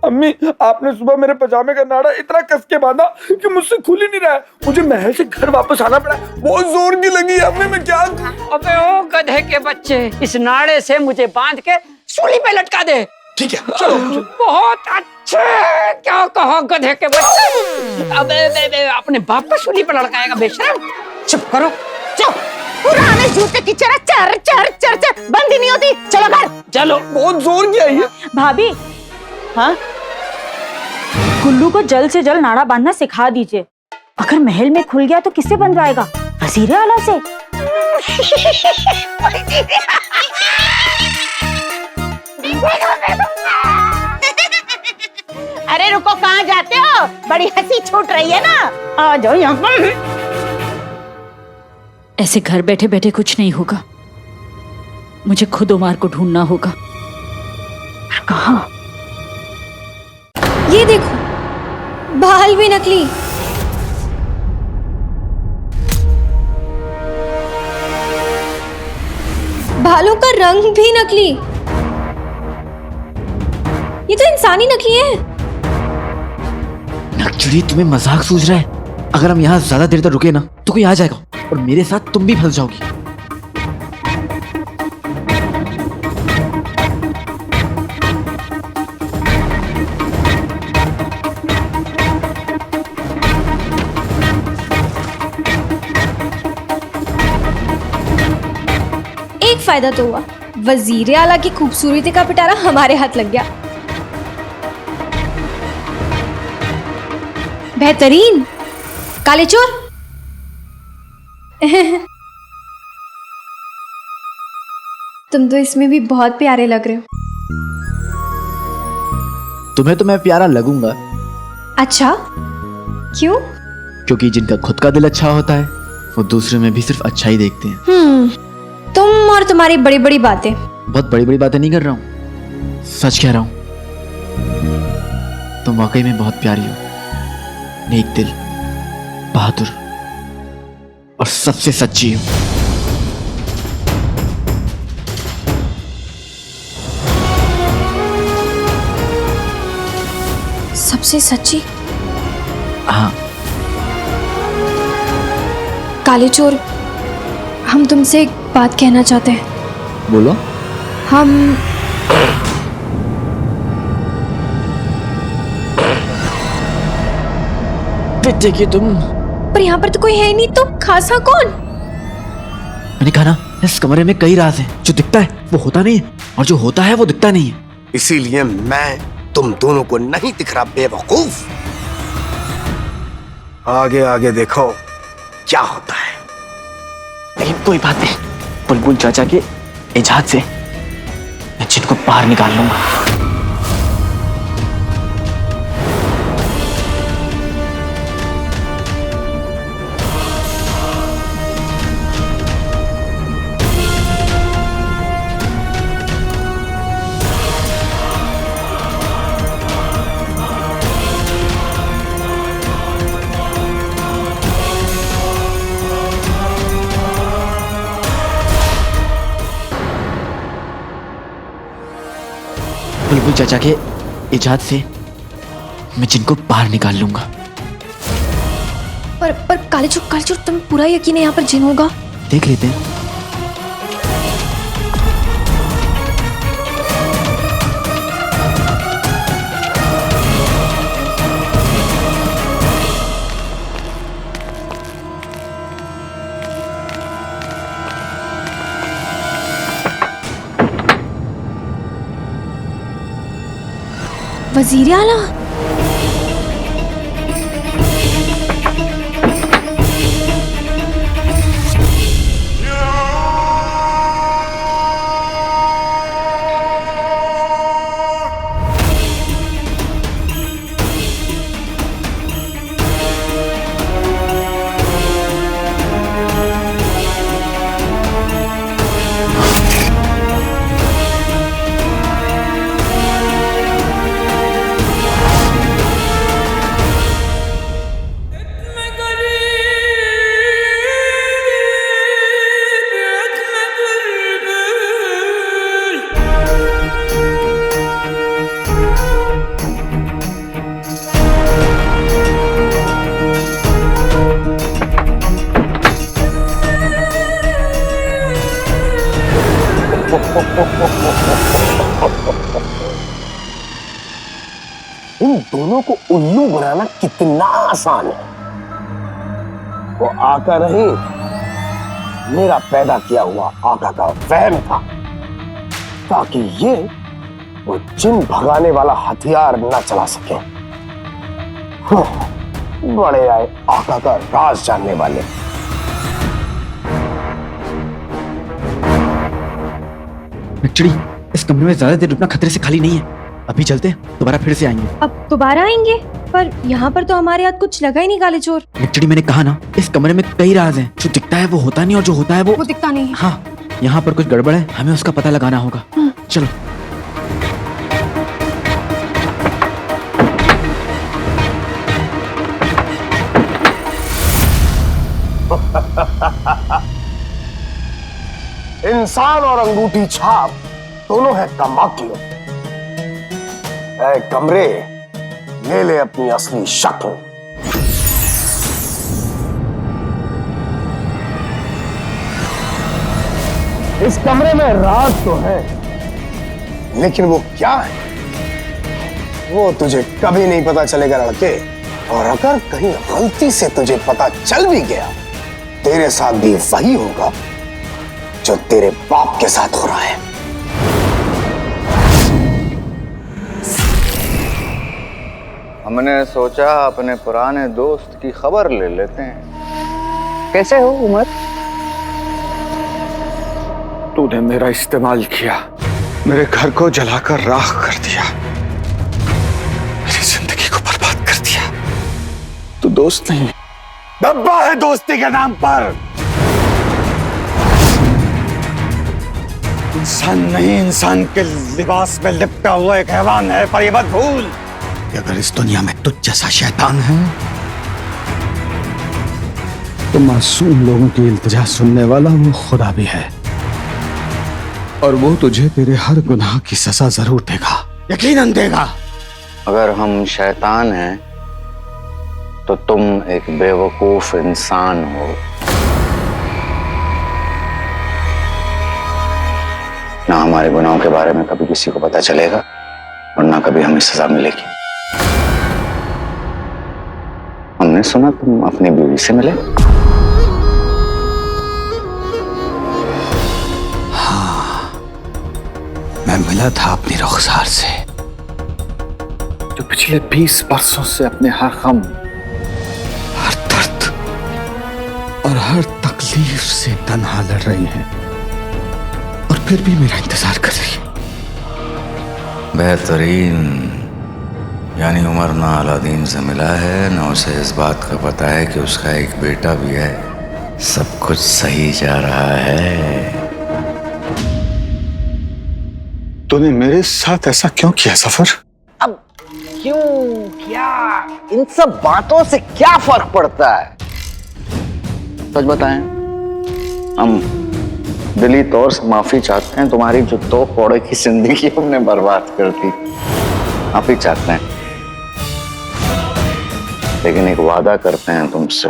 अम्मी आपने सुबह मेरे पजामे का नाड़ा इतना कस के बांधा कि मुझसे खुल ही नहीं रहा है। मुझे महल से घर वापस आना पड़ा, बहुत जोर की लगी है। अम्मी मैं क्या? अबे ओ गधे के बच्चे, इस नाड़े से मुझे बांध के सूली पे लटका दे। ठीक है चलो। बहुत अच्छे, क्या कहो गधे के बच्चे। अबे अपने बाप का सूली पे लटकाएगा बेशरम। चुप करो, चलो। पुराने जूते की चर चर चर चर चर बंद ही नहीं होती। चलो घर चलो। बहुत जोर की आई है। भाभी, हाँ गुल्लू को जल्द से जल्द नाड़ा बांधना सिखा दीजिए। अगर महल में खुल गया तो किससे बंधवाएगा? वजीर आला से। अरे रुको, कहाँ जाते हो? बड़ी हंसी छूट रही है ना, आ जाओ यहाँ। ऐसे घर बैठे बैठे कुछ नहीं होगा, मुझे खुद उमर को ढूंढना होगा। कहाँ? ये देखो, बाल भी नकली। बालों का रंग भी नकली। ये तो इंसानी नकली है। नकचड़ी तुम्हें मजाक सूझ रहा है? अगर हम यहाँ ज्यादा देर तक रुके ना तो कोई आ जाएगा और मेरे साथ तुम भी फंस जाओगी। एक फायदा तो हुआ, वजीर आला की खूबसूरती का पिटारा हमारे हाथ लग गया। बेहतरीन काले चोर। तुम तो इसमें भी बहुत प्यारे लग रहे हो। तुम्हें तो मैं प्यारा लगूंगा। अच्छा, क्यों? क्योंकि जिनका खुद का दिल अच्छा होता है वो दूसरे में भी सिर्फ अच्छा ही देखते हैं। तुम और तुम्हारी बड़ी बड़ी बातें। बहुत बड़ी बड़ी बातें नहीं कर रहा हूँ, सच कह रहा हूँ। तुम वाकई में बहुत प्यारी हो, नेक दिल, बहादुर और सबसे सच्ची हो। सबसे सच्ची? हाँ। काले चोर, हम तुमसे एक बात कहना चाहते हैं। बोलो। हम देखिए तुम, पर यहाँ पर तो कोई है नहीं, तो खासा कौन? मैंने कहा ना, इस कमरे में कई राज हैं। जो दिखता है वो होता नहीं है और जो होता है वो दिखता नहीं है। इसीलिए मैं तुम दोनों को नहीं दिख रहा बेवकूफ। आगे आगे देखो क्या होता है। लेकिन कोई बात नहीं, बुलबुल चाचा के इजाजत से मैं जिनको बाहर निकाल लूंगा। बुलबुल चाचा के इजाजत से मैं जिनको बाहर निकाल लूंगा। पर काले चोर, तुम्हें पूरा यकीन है यहाँ पर जिन होगा? देख लेते हैं। वजीर आला? आसान है। वो आका नहीं, मेरा पैदा किया हुआ आका का वहम था, ताकि ये वो जिन भगाने वाला हथियार न चला सके। बड़े आए आका का राज जानने वाले। एक्चुअली इस कमरे में ज्यादा देर रुकना खतरे से खाली नहीं है। अभी चलते हैं, दोबारा फिर से आएंगे। अब दोबारा आएंगे? पर यहाँ पर तो हमारे हाथ कुछ लगा ही नहीं काले चोर। एक्चुअली मैंने कहा ना, इस कमरे में कई राज हैं। जो दिखता है वो होता नहीं, और जो होता है वो दिखता नहीं है। हाँ, यहाँ पर कुछ गड़बड़ है, हमें उसका पता लगाना होगा। चलो। इंसान और अंगूठी छाप दोनों है कमाकियों। ऐ कमरे, ले ले अपनी असली शक्ल। इस कमरे में राज तो है, लेकिन वो क्या है वो तुझे कभी नहीं पता चलेगा लड़के। और अगर कहीं गलती से तुझे पता चल भी गया, तेरे साथ भी वही होगा जो तेरे बाप के साथ हो रहा है। हमने सोचा अपने पुराने दोस्त की खबर ले लेते हैं। कैसे हो उमर? तूने मेरा इस्तेमाल किया, मेरे घर को जलाकर राख कर दिया, मेरी जिंदगी को बर्बाद कर दिया। तू दोस्त नहीं, डब्बा है दोस्ती के नाम पर। इंसान नहीं, इंसान के लिबास में लिपटा हुआ एक हैवान है। पर ये मत भूल, अगर इस दुनिया में तुझ जैसा शैतान है तो मासूम लोगों की इल्तिजा सुनने वाला वो खुदा भी है, और वो तुझे तेरे हर गुनाह की सजा जरूर देगा, यकीनन देगा। अगर हम शैतान हैं तो तुम एक बेवकूफ इंसान हो। ना हमारे गुनाहों के बारे में कभी किसी को पता चलेगा और ना कभी हमें सजा मिलेगी। हमने सुना तुम अपनी बीवी से मिले। हाँ, मैं मिला था अपनी रुखसार से, जो पिछले 20 बरसों से अपने हर गम, हर दर्द और हर तकलीफ से तन्हा लड़ रही है, और फिर भी मेरा इंतजार कर रही है। बेहतरीन। यानी उमर ना अलादीन से मिला है, ना उसे इस बात का पता है कि उसका एक बेटा भी है। सब कुछ सही जा रहा है। तूने मेरे साथ ऐसा क्यों किया सफर? अब क्यों, क्या, इन सब बातों से क्या फर्क पड़ता है? सच बताएं, हम दिली तौर से माफी चाहते हैं। तुम्हारी जो 2 कौड़े की जिंदगी हमने बर्बाद कर दी, माफी चाहते हैं। लेकिन एक वादा करते हैं तुमसे,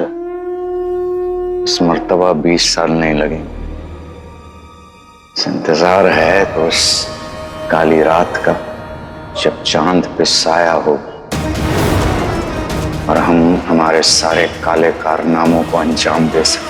इस मर्तबा 20 साल नहीं लगेंगे। इंतजार है तो उस काली रात का, जब चांद पे साया हो और हम हमारे सारे काले कारनामों को अंजाम दे सकें।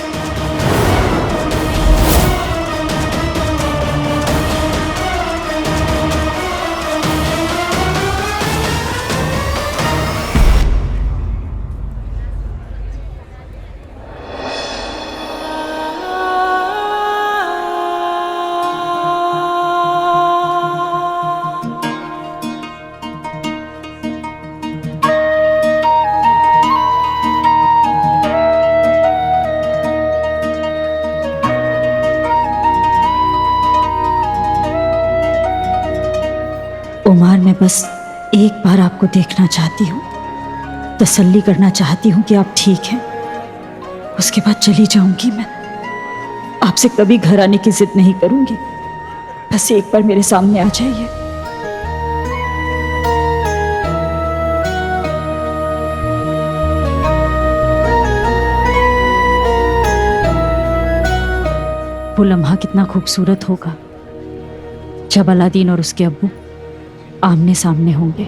उमर, मैं बस एक बार आपको देखना चाहती हूँ, तसल्ली करना चाहती हूँ कि आप ठीक हैं। उसके बाद चली जाऊंगी मैं। आपसे कभी घर आने की जिद नहीं करूंगी। बस एक बार मेरे सामने आ जाइए। वो लम्हा कितना खूबसूरत होगा जब अलादीन और उसके अब्बू आमने सामने होंगे।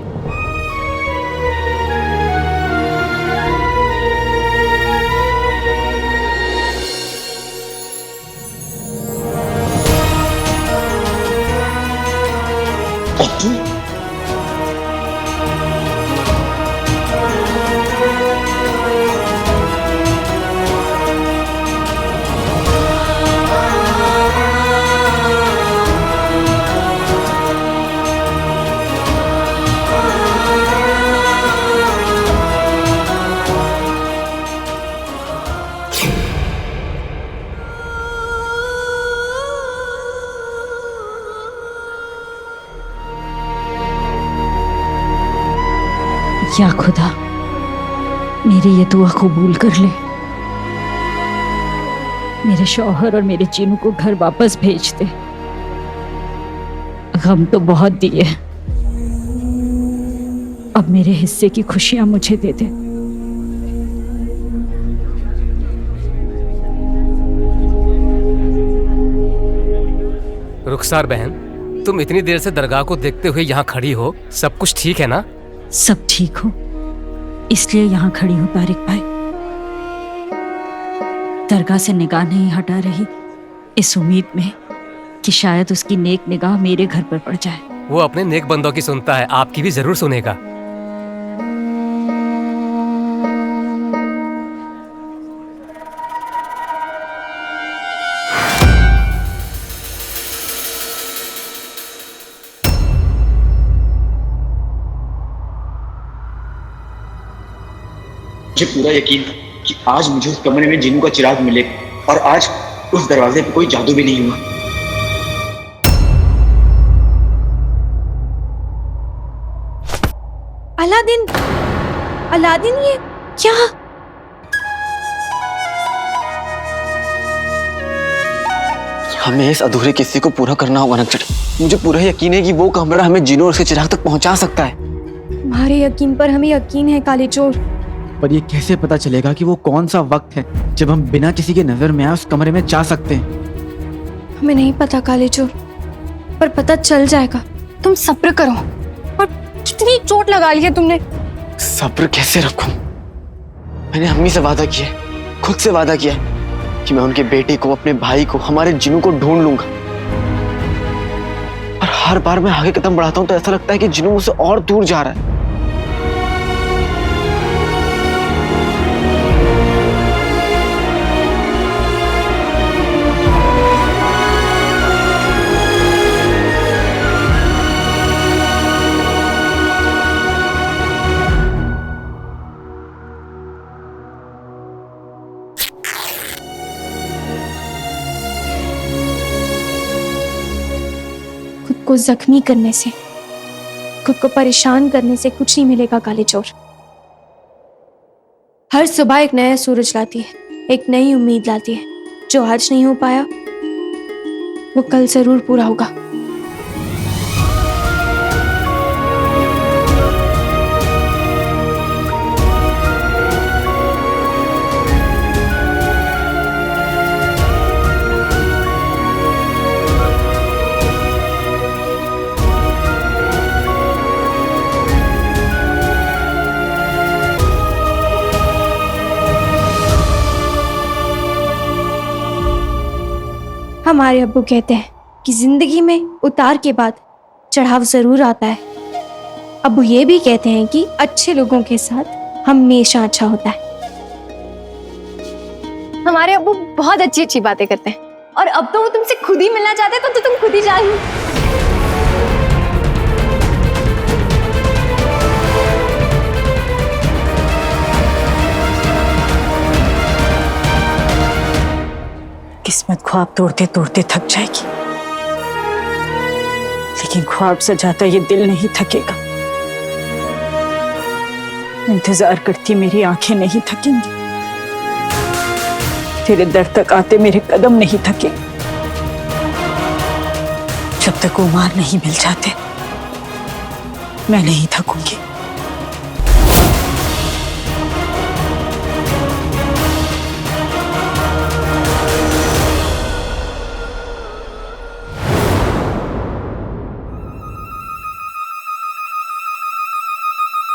या खुदा मेरी ये दुआ कबूल कर ले, मेरे शौहर और मेरे चीनू को घर वापस भेज दे। गम तो बहुत दिए, अब मेरे हिस्से की खुशियां मुझे दे दे। रुखसार बहन, तुम इतनी देर से दरगाह को देखते हुए यहाँ खड़ी हो, सब कुछ ठीक है ना? सब ठीक हो, इसलिए यहाँ खड़ी हूँ तारिक भाई। दरगाह से निगाह नहीं हटा रही, इस उम्मीद में कि शायद उसकी नेक निगाह मेरे घर पर पड़ जाए। वो अपने नेक बंदों की सुनता है, आपकी भी जरूर सुनेगा। मुझे पूरा यकीन था कि आज मुझे उस कमरे में जिन्नू का चिराग मिलेगा, और आज उस दरवाजे पे कोई जादू भी नहीं हुआ। अलादीन, अलादीन, ये क्या? हमें इस अधूरे किस्से को पूरा करना होगा नक्सर। मुझे पूरा यकीन है कि वो कमरा हमें जिन्नू और उसके चिराग तक पहुंचा सकता है। तुम्हारे यकीन पर हमें यकीन है काले चोर, पर ये कैसे पता चलेगा कि वो कौन सा वक्त है जब हम बिना किसी के नजर में आए उस कमरे में जा सकते हैं? हमें नहीं पता काले चोर, पर पता चल जाएगा। तुम सब्र करो। और कितनी चोट लगा ली है तुमने। सब्र कैसे रखूं? मैंने अम्मी से वादा किया है, खुद से वादा किया है कि मैं उनके बेटे को, अपने भाई को, हमारे जिन्नू को ढूंढ लूंगा। और हर बार मैं आगे कदम बढ़ाता हूं तो ऐसा लगता है कि जिन्नू मुझसे और दूर जा रहा है। को जख्मी करने से, खुद को परेशान करने से कुछ नहीं मिलेगा काले चोर। हर सुबह एक नया सूरज लाती है, एक नई उम्मीद लाती है। जो आज नहीं हो पाया वो कल जरूर पूरा होगा। हमारे अब्बू कहते हैं कि जिंदगी में उतार के बाद चढ़ाव जरूर आता है। अब्बू ये भी कहते हैं कि अच्छे लोगों के साथ हमेशा अच्छा होता है। हमारे अब्बू बहुत अच्छी अच्छी बातें करते हैं, और अब तो वो तुमसे खुद ही मिलना चाहते हैं, तो तुम खुद ही जाओ। किस्मत ख्वाब तोड़ते तोड़ते थक जाएगी, लेकिन ख्वाब सजाता ये दिल नहीं थकेगा। इंतजार करती मेरी आंखें नहीं थकेंगी, तेरे दर तक आते मेरे कदम नहीं थकेंगे। जब तक उमार नहीं मिल जाते मैं नहीं थकूंगी।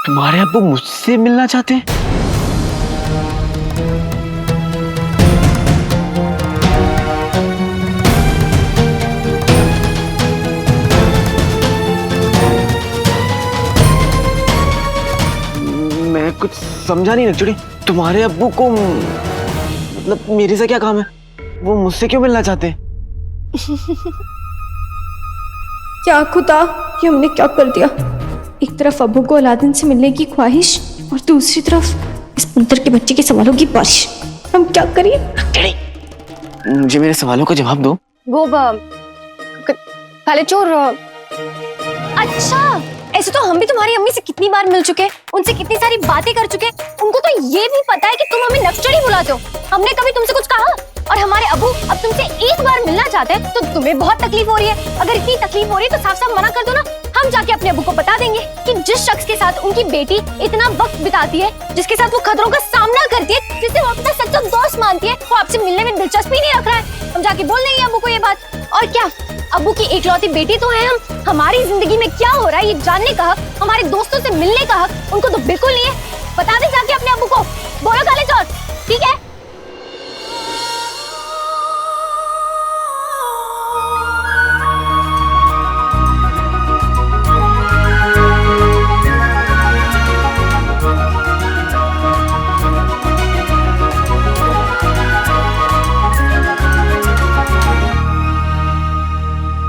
तुम्हारे अब्बू मुझसे मिलना चाहते हैं? कुछ समझा नहीं नक्चड़ी। तुम्हारे अब्बू को मतलब मेरे से क्या काम है? वो मुझसे क्यों मिलना चाहते हैं? क्या खुदा, ये हमने क्या कर दिया? एक तरफ अब्बू को अलादीन से मिलने की ख्वाहिश और दूसरी तरफ इस मंतर के बच्चे के सवालों की बारिश। हम क्या करें? मुझे मेरे सवालों का जवाब दो। वो काले चोर। अच्छा, ऐसे तो हम भी तुम्हारी अम्मी से कितनी बार मिल चुके, उनसे कितनी सारी बातें कर चुके। उनको तो ये भी पता है कि तुम हमें नक्चड़ी बुलाते हो। हमने कभी तुमसे कुछ कहा? और हमारे अबू अब तुमसे एक बार मिलना चाहते हैं तो तुम्हें बहुत तकलीफ हो रही है। अगर इतनी तकलीफ हो रही है तो साफ साफ मना कर दो ना। हम जाके अपने अबू को बता देंगे कि जिस शख्स के साथ उनकी बेटी इतना वक्त बिताती है, जिसके साथ वो खतरों का सामना करती है, जिसे वो अपना सच्चा दोस्त मानती है, वो आपसे मिलने में दिलचस्पी नहीं रख रहा है। हम जाके बोल देंगे अबू को ये बात। और क्या, अबू की एकलौती बेटी तो है हम। हमारी जिंदगी में क्या हो रहा है ये जानने का हक, हमारे दोस्तों से मिलने का हक उनको तो बिल्कुल नहीं है। बता दे जाके अपने अबू को। बोलो काले चोर, ठीक है?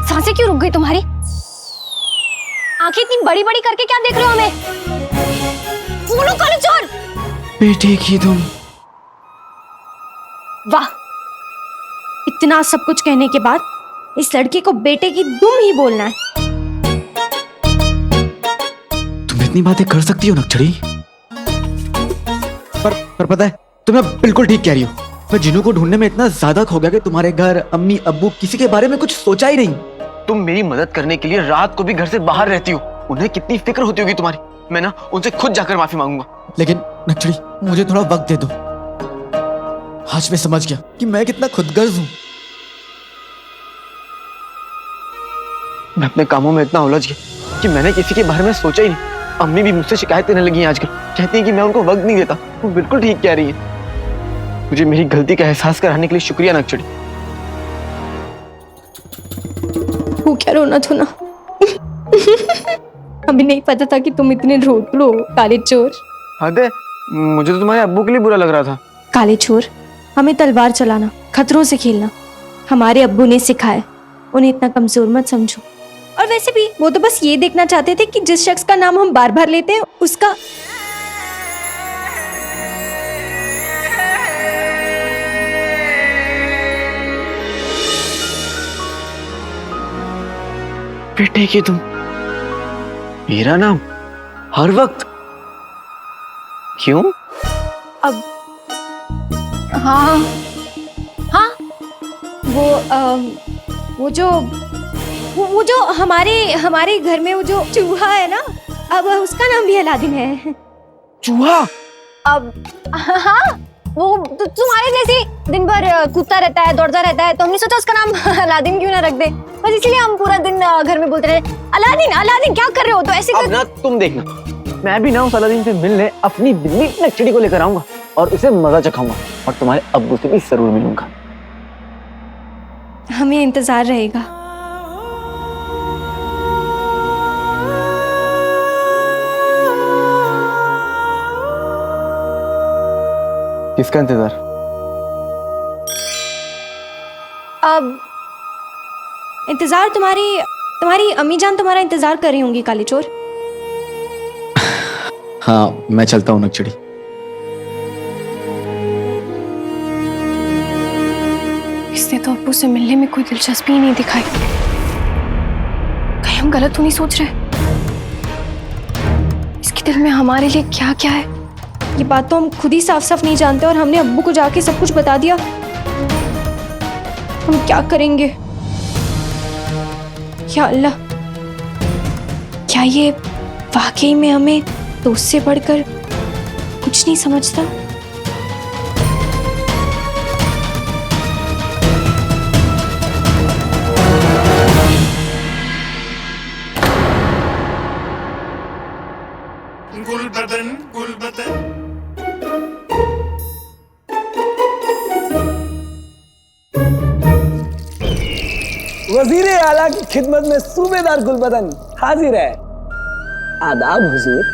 सांसें क्यों रुक गई तुम्हारी? आंखें इतनी बड़ी बड़ी करके क्या देख रहे हो हमें? बोलो काले चोर। बेटे की तुम। वाह, इतना सब कुछ कहने के बाद इस लड़के को बेटे की दुम ही बोलना है। तुम इतनी बातें कर सकती हो नक्चड़ी? पर पता है, तुम बिल्कुल ठीक कह रही हो। मैं जिनू को ढूंढने में इतना ज्यादा खो गया कि तुम्हारे घर अम्मी अब्बू किसी के बारे में कुछ सोचा ही नहीं। तुम मेरी मदद करने के लिए रात को भी घर से बाहर रहती हो। उन्हें कितनी फिक्र होती होगी तुम्हारी। मैं ना उनसे खुद जाकर माफी मांगूंगा। लेकिन नक्चड़ी, मुझे थोड़ा वक्त दे दो। आज मैं समझ गया कि मैं कितना खुदगर्ज हूं। मैं अपने कामों में इतना उलझ गया कि मैंने किसी के बारे में सोचा ही नहीं। अम्मी भी मुझसे शिकायत करने लगी हैं आजकल। कहती हैं कि मैं उनको वक्त नहीं देता। वो बिल्कुल ठीक कह रही है। मुझे मेरी गलती का एहसास कराने के लिए शुक्रिया नक्चड़ी। वो क्या रोना धोना। हमें नहीं पता था कि तुम इतने रोतलो हो काले चोर। हद है, मुझे तो तुम्हारे अब्बू के लिए बुरा लग रहा था। काले चोर, हमें तलवार चलाना, खतरों से खेलना हमारे अब्बू ने सिखाया। उन्हें इतना कमजोर मत समझो। और वैसे भी वो तो बस ये देखना चाहते थे कि जिस शख्स का नाम हम बार बार लेते हैं उसका बेटे की तुम। मेरा नाम हर वक्त क्यों? अब हाँ हाँ, वो जो हमारे घर में वो जो चूहा है ना, अब उसका नाम भी अलादीन है। चूहा? अब हाँ, वो तुम्हारे जैसे दिन भर कूदता रहता है, दौड़ता रहता है, तो हमने सोचा उसका नाम अलादीन क्यों ना रख दे। बस इसलिए हम पूरा दिन घर में बोलते रहे अलादीन अलादीन क्या कर रहे हो। तो ऐसे अब ना तुम देखना, मैं भी ना उस अलादीन से मिलने अपनी बिल्ली नक्चड़ी को लेकर आऊंगा और उसे मजा चखाऊंगा और तुम्हारे अब्बू से भी जरूर मिलूंगा। हमें इंतजार रहेगा। किसका इंतजार? अब इंतजार तुम्हारी अम्मी जान तुम्हारा इंतजार कर रही होंगी काले चोर। हाँ, मैं चलता हूँ नक्चड़ी। इसने तो अब्बू से मिलने में कोई दिलचस्पी ही नहीं दिखाई। कहीं हम गलत तो नहीं सोच रहे? इसके दिल में हमारे लिए क्या क्या है ये बात तो हम खुद ही साफ साफ नहीं जानते। और हमने अब्बू को जाके सब कुछ बता दिया। हम क्या करेंगे? या अल्लाह, क्या ये वाकई में हमें दोस्त से बढ़कर कुछ नहीं समझता? वजीर आला की खिदमत में सूबेदार गुलबदन हाजिर है। आदाब हुजूर।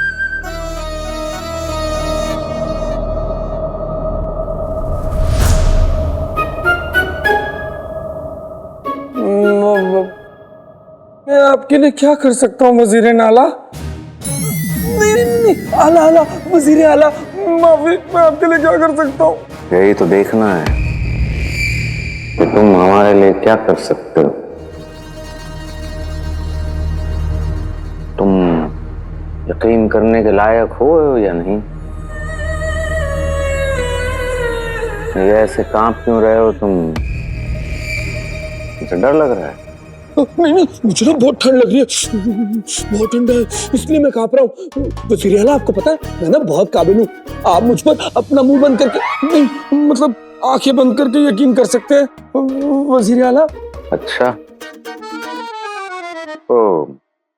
आपके लिए क्या कर सकता हूँ वजीर नाला? नहीं, आला आला, वजीर आला, माफी, मैं आपके लिए क्या कर सकता हूँ? यही तो देखना है कि तुम हमारे लिए क्या कर सकते हो। तुम यकीन करने के लायक हो या नहीं? ये ऐसे कांप क्यों रहे हो तुम? मुझे डर लग रहा है। नहीं, मुझे ना बहुत ठंड लग रही है, बहुत ठंड है, इसलिए मैं कांप रहा हूँ। वजीर आला, आपको पता है मैं ना बहुत काबिल हूँ। आप मुझ पर अपना मुंह बंद करके, नहीं मतलब आंखें बंद करके यकीन कर सकते हैं वजीर आला। अच्छा, तो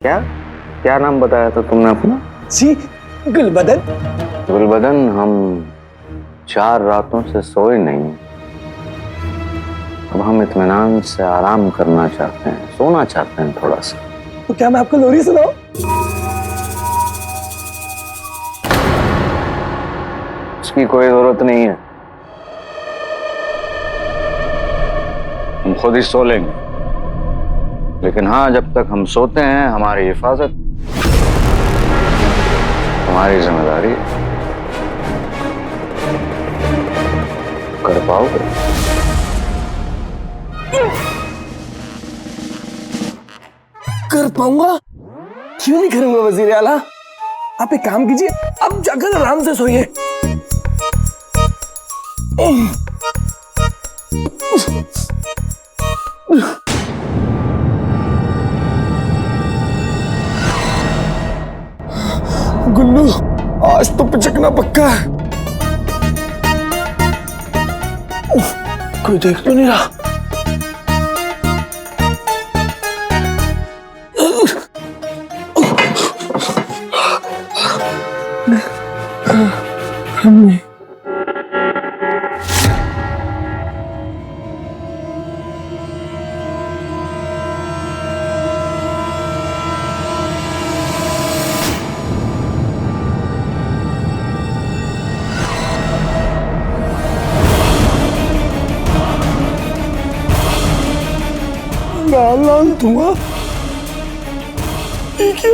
क्या नाम बताया था तुमने अपना? जी, गुलबदन। गुलबदन, हम 4 रातों से सोए नहीं। अब हम इत्मीनान से आराम करना चाहते हैं, सोना चाहते हैं थोड़ा सा। तो क्या मैं आपको लोरी सुनाऊं? उसकी कोई जरूरत नहीं है, हम खुद ही सो लेंगे। लेकिन हाँ, जब तक हम सोते हैं हमारी हिफाजत हमारी जिम्मेदारी है। कर पाओगे? कर पाऊंगा? क्यों नहीं करूंगा वजीर आला। आप एक काम कीजिए, आप जाकर आराम से सोइए। गुल्लू, आज तो पिचकना पक्का है। कोई देख तो नहीं रहा। लाल धुआं, ठीक है।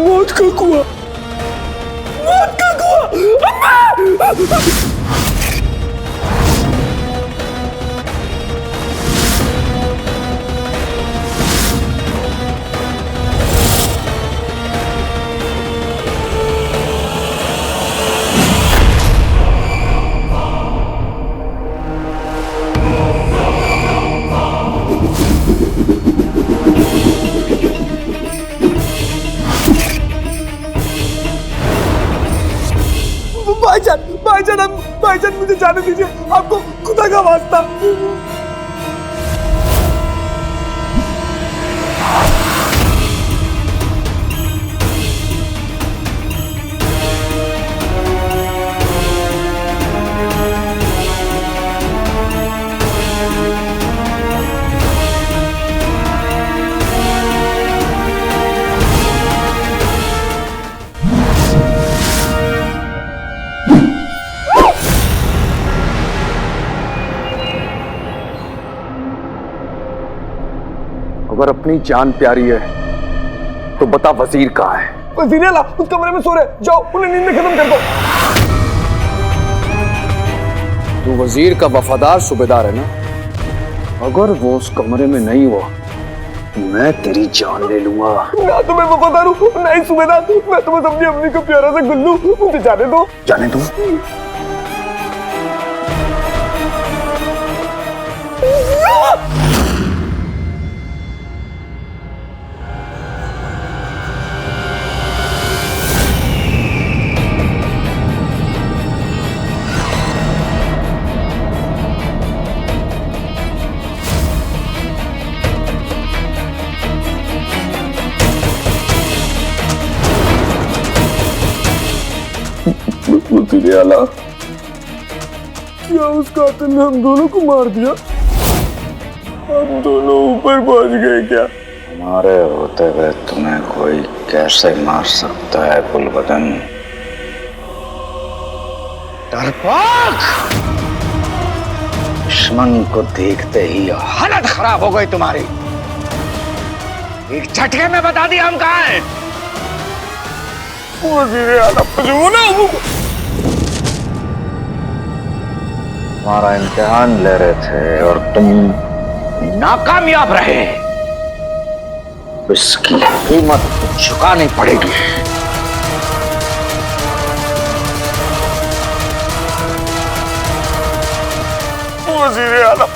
मौत का कुआं, मौत का कुआं। भाईजान, मुझे जाने दीजिए, आपको खुदा का वास्ता। अगर अपनी जान प्यारी है तो बता वजीर कहाँ है? वजीर आला उस कमरे में सो रहे, जाओ उन्हें नींद में खत्म कर दो। तू वजीर का वफादार सूबेदार है ना? अगर वो उस कमरे में नहीं हुआ मैं तेरी जान ले लूंगा। ना तो मैं वफादार हूँ, ना ही सूबेदार, मैं तो बस अपनी अम्मी का प्यारा सा गुल्लू। मुझे जाने दो, जाने दो। वजीर आला, क्या उस कातिल ने हम दोनों को मार दिया? हम दोनों ऊपर पहुंच गए क्या? हमारे होते हुए तुम्हें कोई कैसे मार सकता है गुलबदन? डरपोक! दुश्मन को देखते ही हालत खराब हो गई तुम्हारी। एक झटके में बता दिया हम कहाँ हैं। हमारा इम्तिहान ले रहे थे और तुम नाकामयाब रहे। इसकी कीमत चुकानी पड़ेगी। वज़ीर आलम,